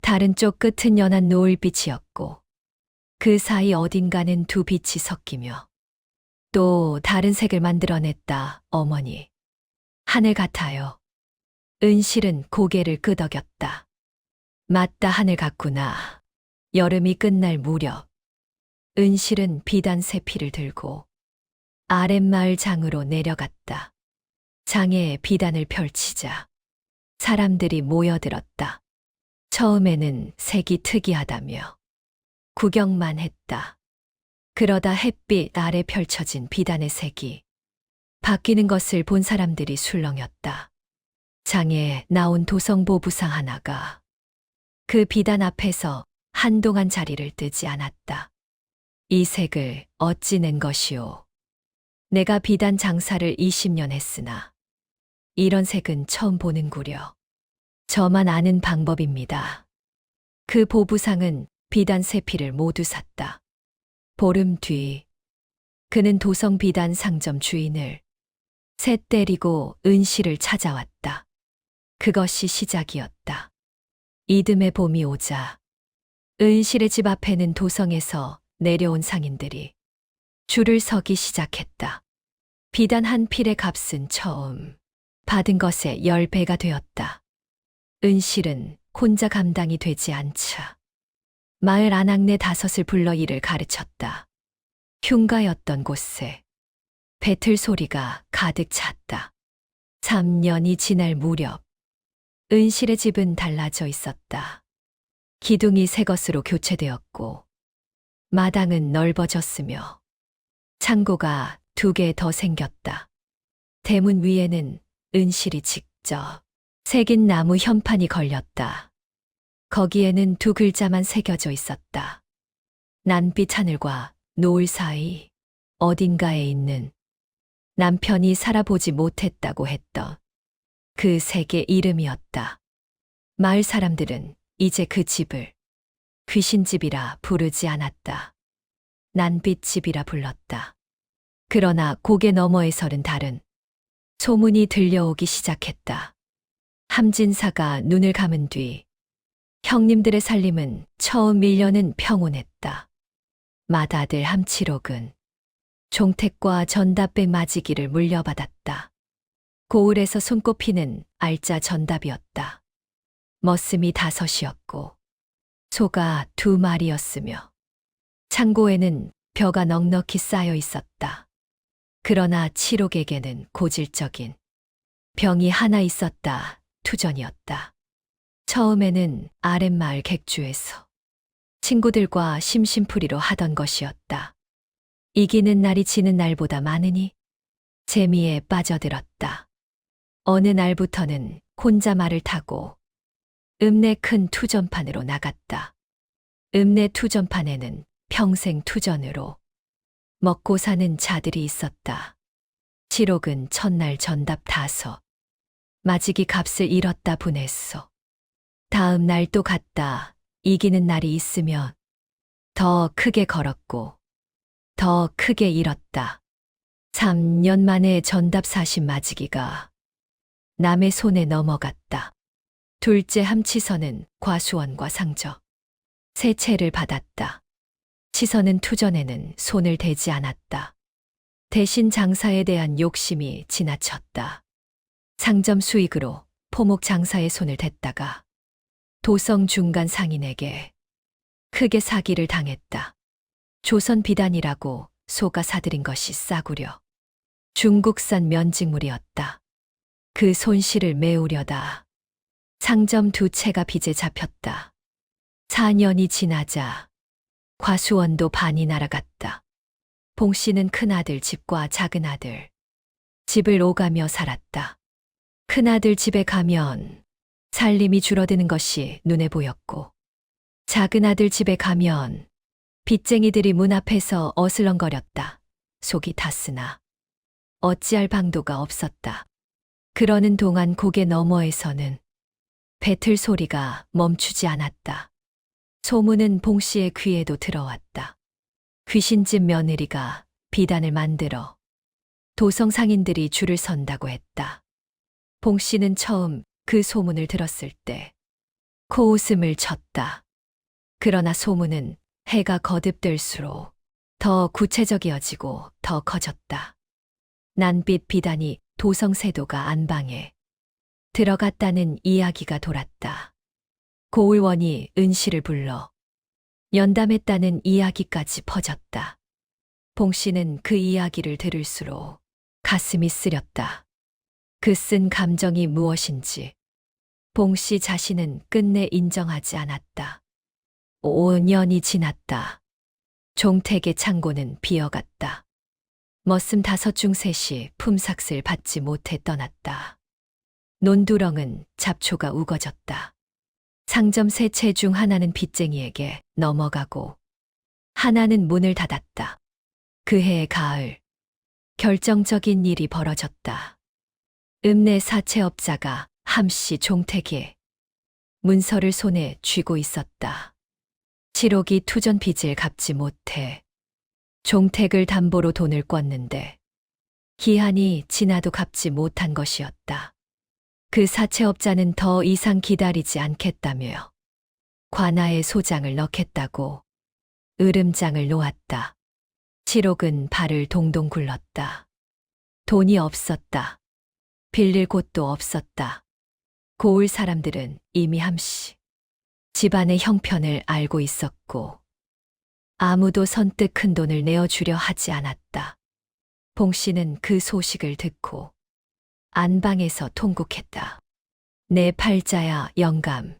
[SPEAKER 1] 다른 쪽 끝은 연한 노을빛이었고 그 사이 어딘가는 두 빛이 섞이며 또 다른 색을 만들어냈다. 어머니, 하늘 같아요. 은실은 고개를 끄덕였다. 맞다, 하늘 같구나. 여름이 끝날 무렵 은실은 비단 세 피를 들고 아랫마을 장으로 내려갔다. 장에 비단을 펼치자 사람들이 모여들었다. 처음에는 색이 특이하다며 구경만 했다. 그러다 햇빛 아래 펼쳐진 비단의 색이 바뀌는 것을 본 사람들이 술렁였다. 장에 나온 도성보 부상 하나가 그 비단 앞에서 한동안 자리를 뜨지 않았다. 이 색을 어찌 낸 것이오? 내가 비단 장사를 20년 했으나 이런 색은 처음 보는구려. 저만 아는 방법입니다. 그 보부상은 비단 세 피를 모두 샀다. 보름 뒤 그는 도성 비단 상점 주인을 새 때리고 은실을 찾아왔다. 그것이 시작이었다. 이듬해 봄이 오자 은실의 집 앞에는 도성에서 내려온 상인들이 줄을 서기 시작했다. 비단 한 필의 값은 처음 받은 것의 10배가 되었다. 은실은 혼자 감당이 되지 않자 마을 아낙네 5을 불러 이를 가르쳤다. 흉가였던 곳에 배틀 소리가 가득 찼다. 3년이 지날 무렵 은실의 집은 달라져 있었다. 기둥이 새 것으로 교체되었고 마당은 넓어졌으며 창고가 2개 더 생겼다. 대문 위에는 은실이 직접 새긴 나무 현판이 걸렸다. 거기에는 2 글자만 새겨져 있었다. 난빛 하늘과 노을 사이 어딘가에 있는 남편이 살아보지 못했다고 했던 그 세계 이름이었다. 마을 사람들은 이제 그 집을 귀신집이라 부르지 않았다. 난빛집이라 불렀다. 그러나 고개 너머에서는 다른 소문이 들려오기 시작했다. 함진사가 눈을 감은 뒤 형님들의 살림은 처음 1년은 평온했다. 맏아들 함치록은 종택과 전답백 맞이기를 물려받았다. 고을에서 손꼽히는 알짜 전답이었다. 머슴이 5이었고 소가 2 마리였으며 창고에는 벼가 넉넉히 쌓여 있었다. 그러나 칠옥에게는 고질적인 병이 하나 있었다. 투전이었다. 처음에는 아랫마을 객주에서 친구들과 심심풀이로 하던 것이었다. 이기는 날이 지는 날보다 많으니 재미에 빠져들었다. 어느 날부터는 혼자 말을 타고 읍내 큰 투전판으로 나갔다. 읍내 투전판에는 평생 투전으로 먹고 사는 자들이 있었다. 칠옥은 첫날 전답 5, 맞이기 값을 잃었다 분했소. 다음 날 또 갔다. 이기는 날이 있으면 더 크게 걸었고 더 크게 잃었다. 3년 만에 전답 40 맞이기가 남의 손에 넘어갔다. 둘째 함치선은 과수원과 상저, 세 채를 받았다. 치선은 투전에는 손을 대지 않았다. 대신 장사에 대한 욕심이 지나쳤다. 상점 수익으로 포목 장사에 손을 댔다가 도성 중간 상인에게 크게 사기를 당했다. 조선 비단이라고 소가 사들인 것이 싸구려 중국산 면직물이었다. 그 손실을 메우려다 상점 2채가 빚에 잡혔다. 4년이 지나자 과수원도 반이 날아갔다. 봉 씨는 큰아들 집과 작은아들 집을 오가며 살았다. 큰아들 집에 가면 살림이 줄어드는 것이 눈에 보였고 작은아들 집에 가면 빚쟁이들이 문 앞에서 어슬렁거렸다. 속이 탔으나 어찌할 방도가 없었다. 그러는 동안 고개 너머에서는 배틀 소리가 멈추지 않았다. 소문은 봉 씨의 귀에도 들어왔다. 귀신집 며느리가 비단을 만들어 도성 상인들이 줄을 선다고 했다. 봉 씨는 처음 그 소문을 들었을 때 코웃음을 쳤다. 그러나 소문은 해가 거듭될수록 더 구체적이어지고 더 커졌다. 난빛 비단이 도성 세도가 안방에 들어갔다는 이야기가 돌았다. 고을원이 은실을 불러 연담했다는 이야기까지 퍼졌다. 봉 씨는 그 이야기를 들을수록 가슴이 쓰렸다. 그 쓴 감정이 무엇인지 봉 씨 자신은 끝내 인정하지 않았다. 5년이 지났다. 종택의 창고는 비어갔다. 머슴 5 중 3이 품삯을 받지 못해 떠났다. 논두렁은 잡초가 우거졌다. 상점 3채 중 하나는 빚쟁이에게 넘어가고 하나는 문을 닫았다. 그해의 가을, 결정적인 일이 벌어졌다. 읍내 사채업자가 함씨 종택에 문서를 손에 쥐고 있었다. 칠옥이 투전 빚을 갚지 못해 종택을 담보로 돈을 꿨는데 기한이 지나도 갚지 못한 것이었다. 그 사채업자는 더 이상 기다리지 않겠다며 관아에 소장을 넣겠다고 으름장을 놓았다. 칠옥은 발을 동동 굴렀다. 돈이 없었다. 빌릴 곳도 없었다. 고을 사람들은 이미 함씨 집안의 형편을 알고 있었고 아무도 선뜻 큰 돈을 내어주려 하지 않았다. 봉 씨는 그 소식을 듣고 안방에서 통곡했다. 내 팔자야 영감.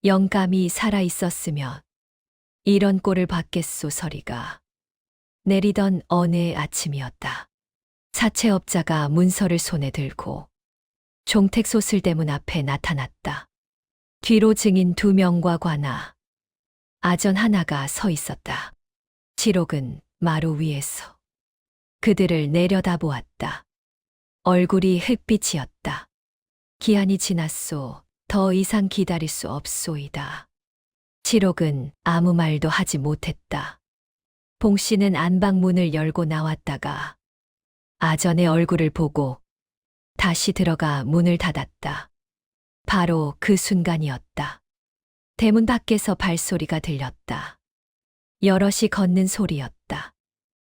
[SPEAKER 1] 영감이 살아 있었으면 이런 꼴을 받겠소 서리가 내리던 어느 아침이었다. 사채업자가 문서를 손에 들고 종택소슬대문 앞에 나타났다. 뒤로 증인 2명과 관아, 아전 하나가 서 있었다. 칠옥은 마루 위에서 그들을 내려다보았다. 얼굴이 흑빛이었다. 기한이 지났소. 더 이상 기다릴 수 없소이다. 칠옥은 아무 말도 하지 못했다. 봉 씨는 안방 문을 열고 나왔다가 아전의 얼굴을 보고 다시 들어가 문을 닫았다. 바로 그 순간이었다. 대문 밖에서 발소리가 들렸다. 여럿이 걷는 소리였다.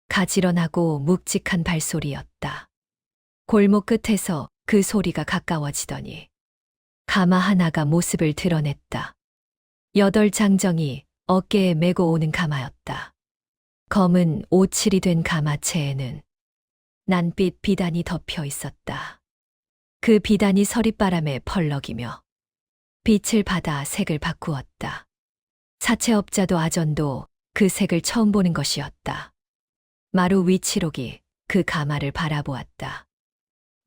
[SPEAKER 1] 가지런하고 묵직한 발소리였다. 골목 끝에서 그 소리가 가까워지더니 가마 하나가 모습을 드러냈다. 8장정이 어깨에 메고 오는 가마였다. 검은 오칠이 된 가마채에는 난빛 비단이 덮여 있었다. 그 비단이 서릿바람에 펄럭이며 빛을 받아 색을 바꾸었다. 사채업자도 아전도 그 색을 처음 보는 것이었다. 마루 위 칠옥이 그 가마를 바라보았다.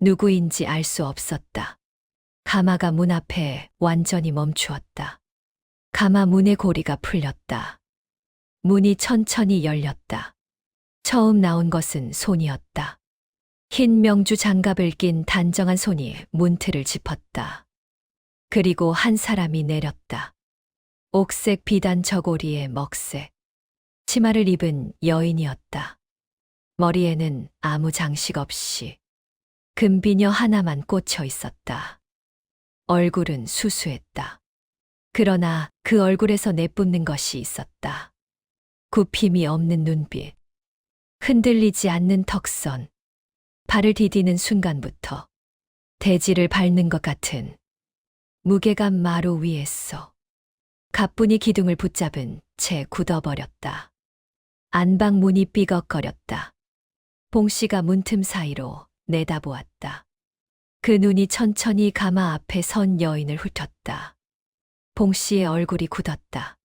[SPEAKER 1] 누구인지 알 수 없었다. 가마가 문 앞에 완전히 멈추었다. 가마 문의 고리가 풀렸다. 문이 천천히 열렸다. 처음 나온 것은 손이었다. 흰 명주 장갑을 낀 단정한 손이 문틀을 짚었다. 그리고 한 사람이 내렸다. 옥색 비단 저고리에 먹색, 치마를 입은 여인이었다. 머리에는 아무 장식 없이 금비녀 하나만 꽂혀 있었다. 얼굴은 수수했다. 그러나 그 얼굴에서 내뿜는 것이 있었다. 굽힘이 없는 눈빛, 흔들리지 않는 턱선, 발을 디디는 순간부터 대지를 밟는 것 같은 무게감 마루 위에서 가뿐히 기둥을 붙잡은 채 굳어버렸다. 안방 문이 삐걱거렸다. 봉 씨가 문틈 사이로 내다보았다. 그 눈이 천천히 가마 앞에 선 여인을 훑었다. 봉 씨의 얼굴이 굳었다.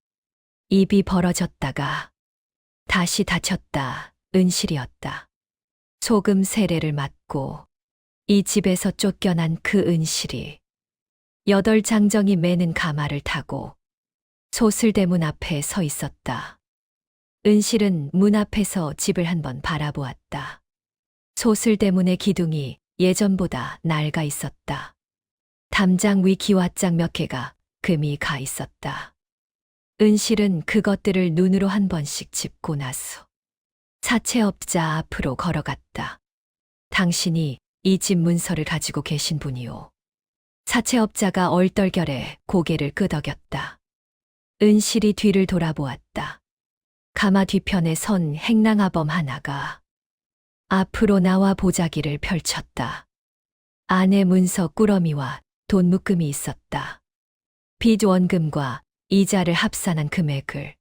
[SPEAKER 1] 입이 벌어졌다가 다시 닫혔다. 은실이었다. 소금 세례를 맞고 이 집에서 쫓겨난 그 은실이 8장정이 매는 가마를 타고 소슬대문 앞에 서 있었다. 은실은 문 앞에서 집을 한번 바라보았다. 소슬대문의 기둥이 예전보다 낡아 있었다. 담장 위 기와장 몇 개가 금이 가 있었다. 은실은 그것들을 눈으로 한 번씩 짚고 나서 사채업자 앞으로 걸어갔다. 당신이 이 집 문서를 가지고 계신 분이오. 사채업자가 얼떨결에 고개를 끄덕였다. 은실이 뒤를 돌아보았다. 가마 뒤편에 선 행랑아범 하나가 앞으로 나와 보자기를 펼쳤다. 안에 문서 꾸러미와 돈 묶음이 있었다. 빚 원금과 이자를 합산한 금액을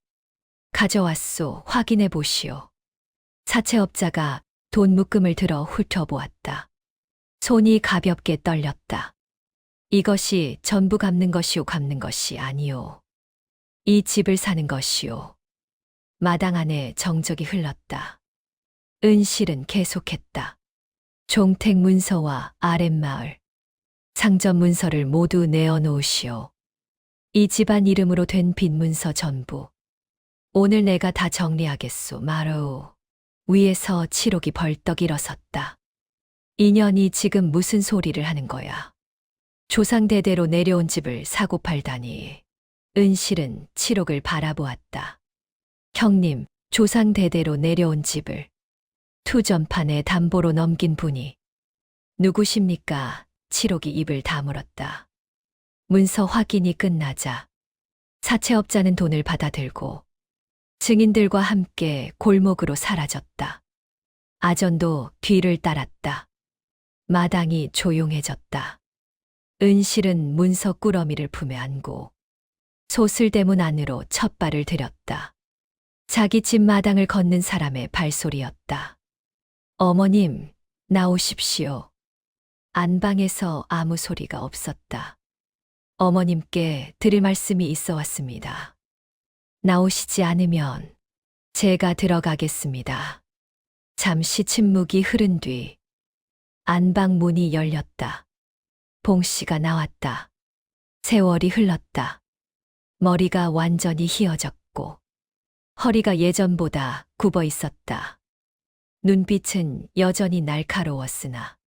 [SPEAKER 1] 가져왔소. 확인해 보시오. 사채업자가 돈 묶음을 들어 훑어보았다. 손이 가볍게 떨렸다. 이것이 전부 갚는 것이오. 갚는 것이 아니오. 이 집을 사는 것이오. 마당 안에 정적이 흘렀다. 은실은 계속했다. 종택 문서와 아랫마을, 상점 문서를 모두 내어놓으시오. 이 집안 이름으로 된 빚 문서 전부. 오늘 내가 다 정리하겠소. 말어. 위에서 칠옥이 벌떡 일어섰다. 인연이 지금 무슨 소리를 하는 거야. 조상대대로 내려온 집을 사고 팔다니. 은실은 칠옥을 바라보았다. 형님, 조상대대로 내려온 집을 투전판에 담보로 넘긴 분이 누구십니까? 칠옥이 입을 다물었다. 문서 확인이 끝나자 사채업자는 돈을 받아들고 증인들과 함께 골목으로 사라졌다. 아전도 뒤를 따랐다. 마당이 조용해졌다. 은실은 문서 꾸러미를 품에 안고 소슬대문 안으로 첫 발을 들였다. 자기 집 마당을 걷는 사람의 발소리였다. 어머님, 나오십시오. 안방에서 아무 소리가 없었다. 어머님께 드릴 말씀이 있어 왔습니다. 나오시지 않으면 제가 들어가겠습니다. 잠시 침묵이 흐른 뒤 안방 문이 열렸다. 봉 씨가 나왔다. 세월이 흘렀다. 머리가 완전히 휘어졌고 허리가 예전보다 굽어 있었다. 눈빛은 여전히 날카로웠으나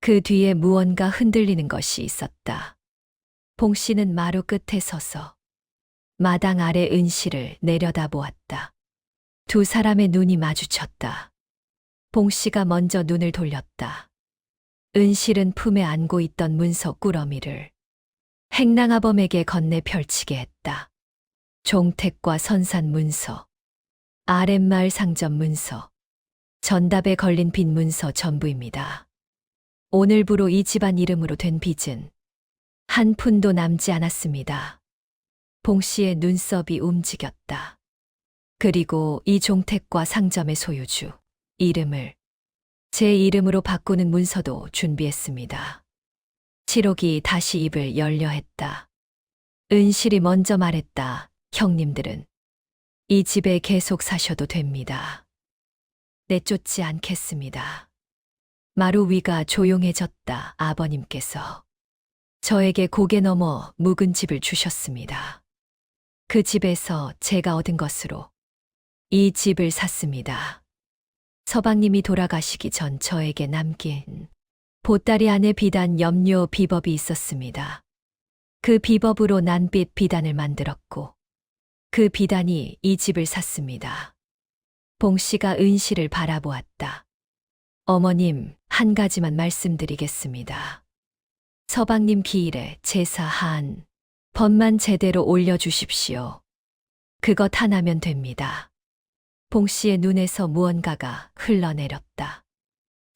[SPEAKER 1] 그 뒤에 무언가 흔들리는 것이 있었다. 봉 씨는 마루 끝에 서서 마당 아래 은실을 내려다보았다. 두 사람의 눈이 마주쳤다. 봉 씨가 먼저 눈을 돌렸다. 은실은 품에 안고 있던 문서 꾸러미를 행랑아범에게 건네 펼치게 했다. 종택과 선산 문서, 아랫마을 상점 문서, 전답에 걸린 빈 문서 전부입니다. 오늘부로 이 집안 이름으로 된 빚은 한 푼도 남지 않았습니다. 봉 씨의 눈썹이 움직였다. 그리고 이 종택과 상점의 소유주, 이름을 제 이름으로 바꾸는 문서도 준비했습니다. 7옥이 다시 입을 열려 했다. 은실이 먼저 말했다. 형님들은 이 집에 계속 사셔도 됩니다. 내쫓지 않겠습니다. 마루 위가 조용해졌다. 아버님께서 저에게 고개 넘어 묵은 집을 주셨습니다. 그 집에서 제가 얻은 것으로 이 집을 샀습니다. 서방님이 돌아가시기 전 저에게 남긴 보따리 안에 비단 염료 비법이 있었습니다. 그 비법으로 난빛 비단을 만들었고 그 비단이 이 집을 샀습니다. 봉 씨가 은실을 바라보았다. 어머님, 한 가지만 말씀드리겠습니다. 서방님 기일에 제사 한 번만 제대로 올려주십시오. 그것 하나면 됩니다. 봉 씨의 눈에서 무언가가 흘러내렸다.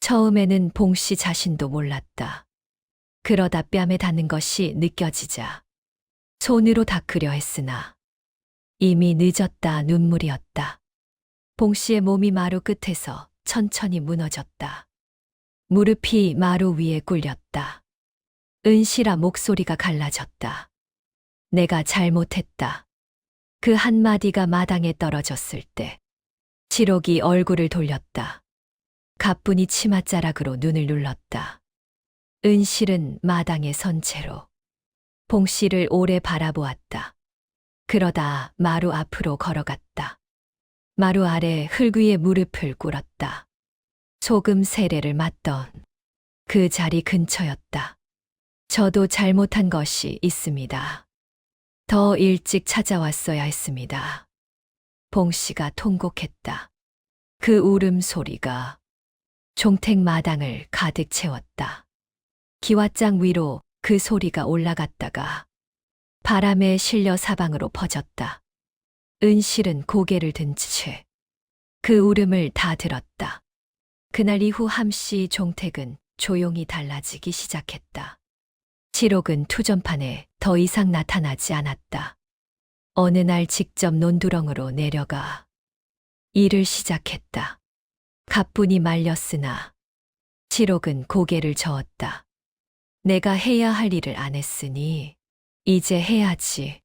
[SPEAKER 1] 처음에는 봉 씨 자신도 몰랐다. 그러다 뺨에 닿는 것이 느껴지자 손으로 닦으려 했으나 이미 늦었다. 눈물이었다. 봉 씨의 몸이 마루 끝에서 천천히 무너졌다. 무릎이 마루 위에 꿇렸다. 은실아 목소리가 갈라졌다. 내가 잘못했다. 그 한마디가 마당에 떨어졌을 때 7옥이 얼굴을 돌렸다. 가뿐히 치맛자락으로 눈을 눌렀다. 은실은 마당에 선 채로 봉 씨를 오래 바라보았다. 그러다 마루 앞으로 걸어갔다. 마루 아래 흙 위에 무릎을 꿇었다. 소금 세례를 맞던 그 자리 근처였다. 저도 잘못한 것이 있습니다. 더 일찍 찾아왔어야 했습니다. 봉 씨가 통곡했다. 그 울음소리가 종택 마당을 가득 채웠다. 기왓장 위로 그 소리가 올라갔다가 바람에 실려 사방으로 퍼졌다. 은실은 고개를 든 채 그 울음을 다 들었다. 그날 이후 함씨 종택은 조용히 달라지기 시작했다. 7옥은 투전판에 더 이상 나타나지 않았다. 어느 날 직접 논두렁으로 내려가 일을 시작했다. 가뿐히 말렸으나 7옥은 고개를 저었다. 내가 해야 할 일을 안 했으니 이제 해야지.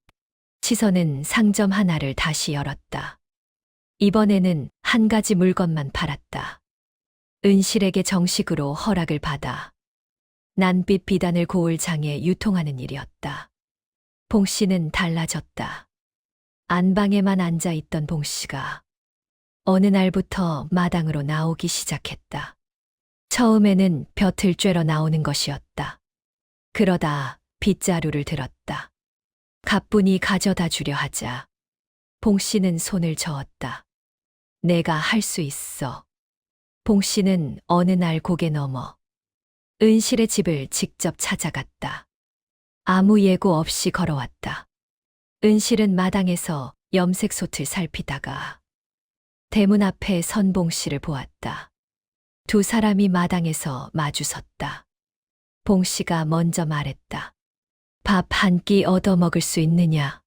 [SPEAKER 1] 시선은 상점 하나를 다시 열었다. 이번에는 한 가지 물건만 팔았다. 은실에게 정식으로 허락을 받아 난빛 비단을 고을 장에 유통하는 일이었다. 봉 씨는 달라졌다. 안방에만 앉아 있던 봉 씨가 어느 날부터 마당으로 나오기 시작했다. 처음에는 벼틀 쬐러 나오는 것이었다. 그러다 빗자루를 들었다. 가뿐히 가져다 주려 하자 봉 씨는 손을 저었다. 내가 할 수 있어. 봉 씨는 어느 날 고개 넘어 은실의 집을 직접 찾아갔다. 아무 예고 없이 걸어왔다. 은실은 마당에서 염색 솥을 살피다가 대문 앞에 선 봉 씨를 보았다. 두 사람이 마당에서 마주섰다. 봉 씨가 먼저 말했다. 밥 한 끼 얻어 먹을 수 있느냐?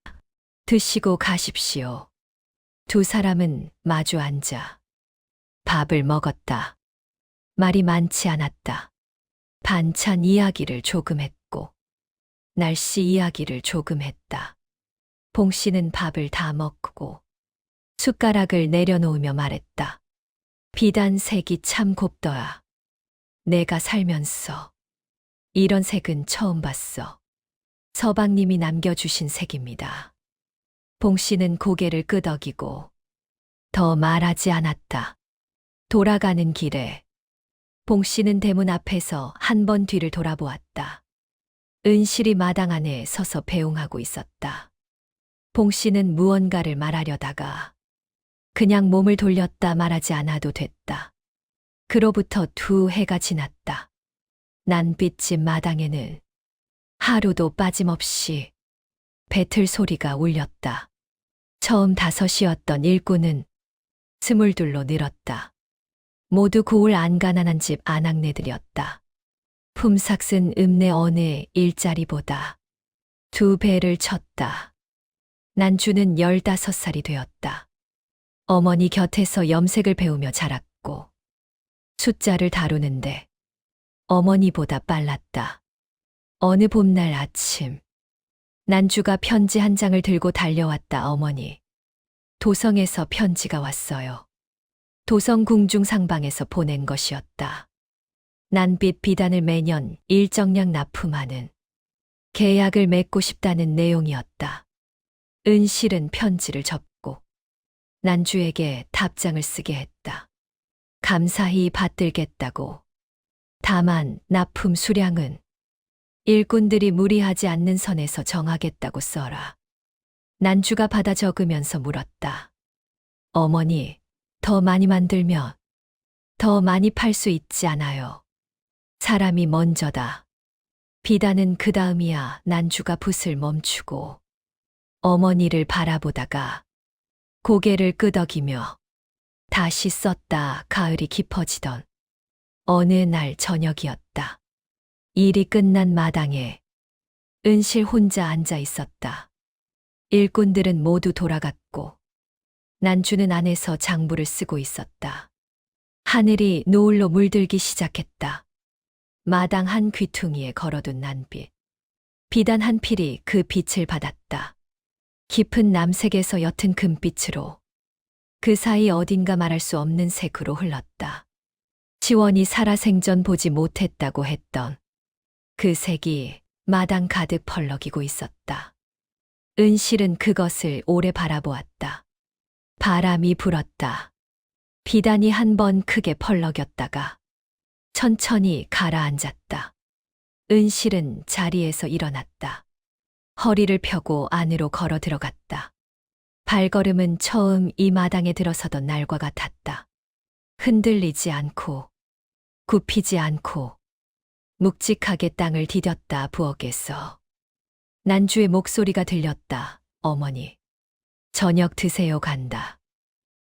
[SPEAKER 1] 드시고 가십시오. 두 사람은 마주 앉아 밥을 먹었다. 말이 많지 않았다. 반찬 이야기를 조금 했고, 날씨 이야기를 조금 했다. 봉 씨는 밥을 다 먹고 숟가락을 내려놓으며 말했다. 비단 색이 참 곱더라. 내가 살면서 이런 색은 처음 봤어. 서방님이 남겨주신 색입니다. 봉 씨는 고개를 끄덕이고 더 말하지 않았다. 돌아가는 길에 봉 씨는 대문 앞에서 한 번 뒤를 돌아보았다. 은실이 마당 안에 서서 배웅하고 있었다. 봉 씨는 무언가를 말하려다가 그냥 몸을 돌렸다 말하지 않아도 됐다. 그로부터 2해가 지났다. 난빛집 마당에는 하루도 빠짐없이 배틀 소리가 울렸다. 처음 5이었던 일꾼은 22로 늘었다. 모두 고을 안 가난한 집 아낙네들이었다. 품삯 쓴 읍내 어느 일자리보다 2배를 쳤다. 난주는 15살이 되었다. 어머니 곁에서 염색을 배우며 자랐고 숫자를 다루는데 어머니보다 빨랐다. 어느 봄날 아침 난주가 편지 한 장을 들고 달려왔다. 어머니. 도성에서 편지가 왔어요. 도성 궁중 상방에서 보낸 것이었다. 난빛 비단을 매년 일정량 납품하는 계약을 맺고 싶다는 내용이었다. 은실은 편지를 접고 난주에게 답장을 쓰게 했다. 감사히 받들겠다고. 다만 납품 수량은 일꾼들이 무리하지 않는 선에서 정하겠다고 써라. 난주가 받아 적으면서 물었다. 어머니, 더 많이 만들면 더 많이 팔 수 있지 않아요? 사람이 먼저다. 비단은 그 다음이야. 난주가 붓을 멈추고 어머니를 바라보다가 고개를 끄덕이며 다시 썼다. 가을이 깊어지던 어느 날 저녁이었다. 일이 끝난 마당에 은실 혼자 앉아 있었다. 일꾼들은 모두 돌아갔고 난주는 안에서 장부를 쓰고 있었다. 하늘이 노을로 물들기 시작했다. 마당 한 귀퉁이에 걸어둔 난빛. 비단 한 필이 그 빛을 받았다. 깊은 남색에서 옅은 금빛으로 그 사이 어딘가 말할 수 없는 색으로 흘렀다. 지원이 살아생전 보지 못했다고 했던 그 색이 마당 가득 펄럭이고 있었다. 은실은 그것을 오래 바라보았다. 바람이 불었다. 비단이 한 번 크게 펄럭였다가 천천히 가라앉았다. 은실은 자리에서 일어났다. 허리를 펴고 안으로 걸어 들어갔다. 발걸음은 처음 이 마당에 들어서던 날과 같았다. 흔들리지 않고 굽히지 않고 묵직하게 땅을 디뎠다. 부엌에서 난주의 목소리가 들렸다. 어머니, 저녁 드세요. 간다.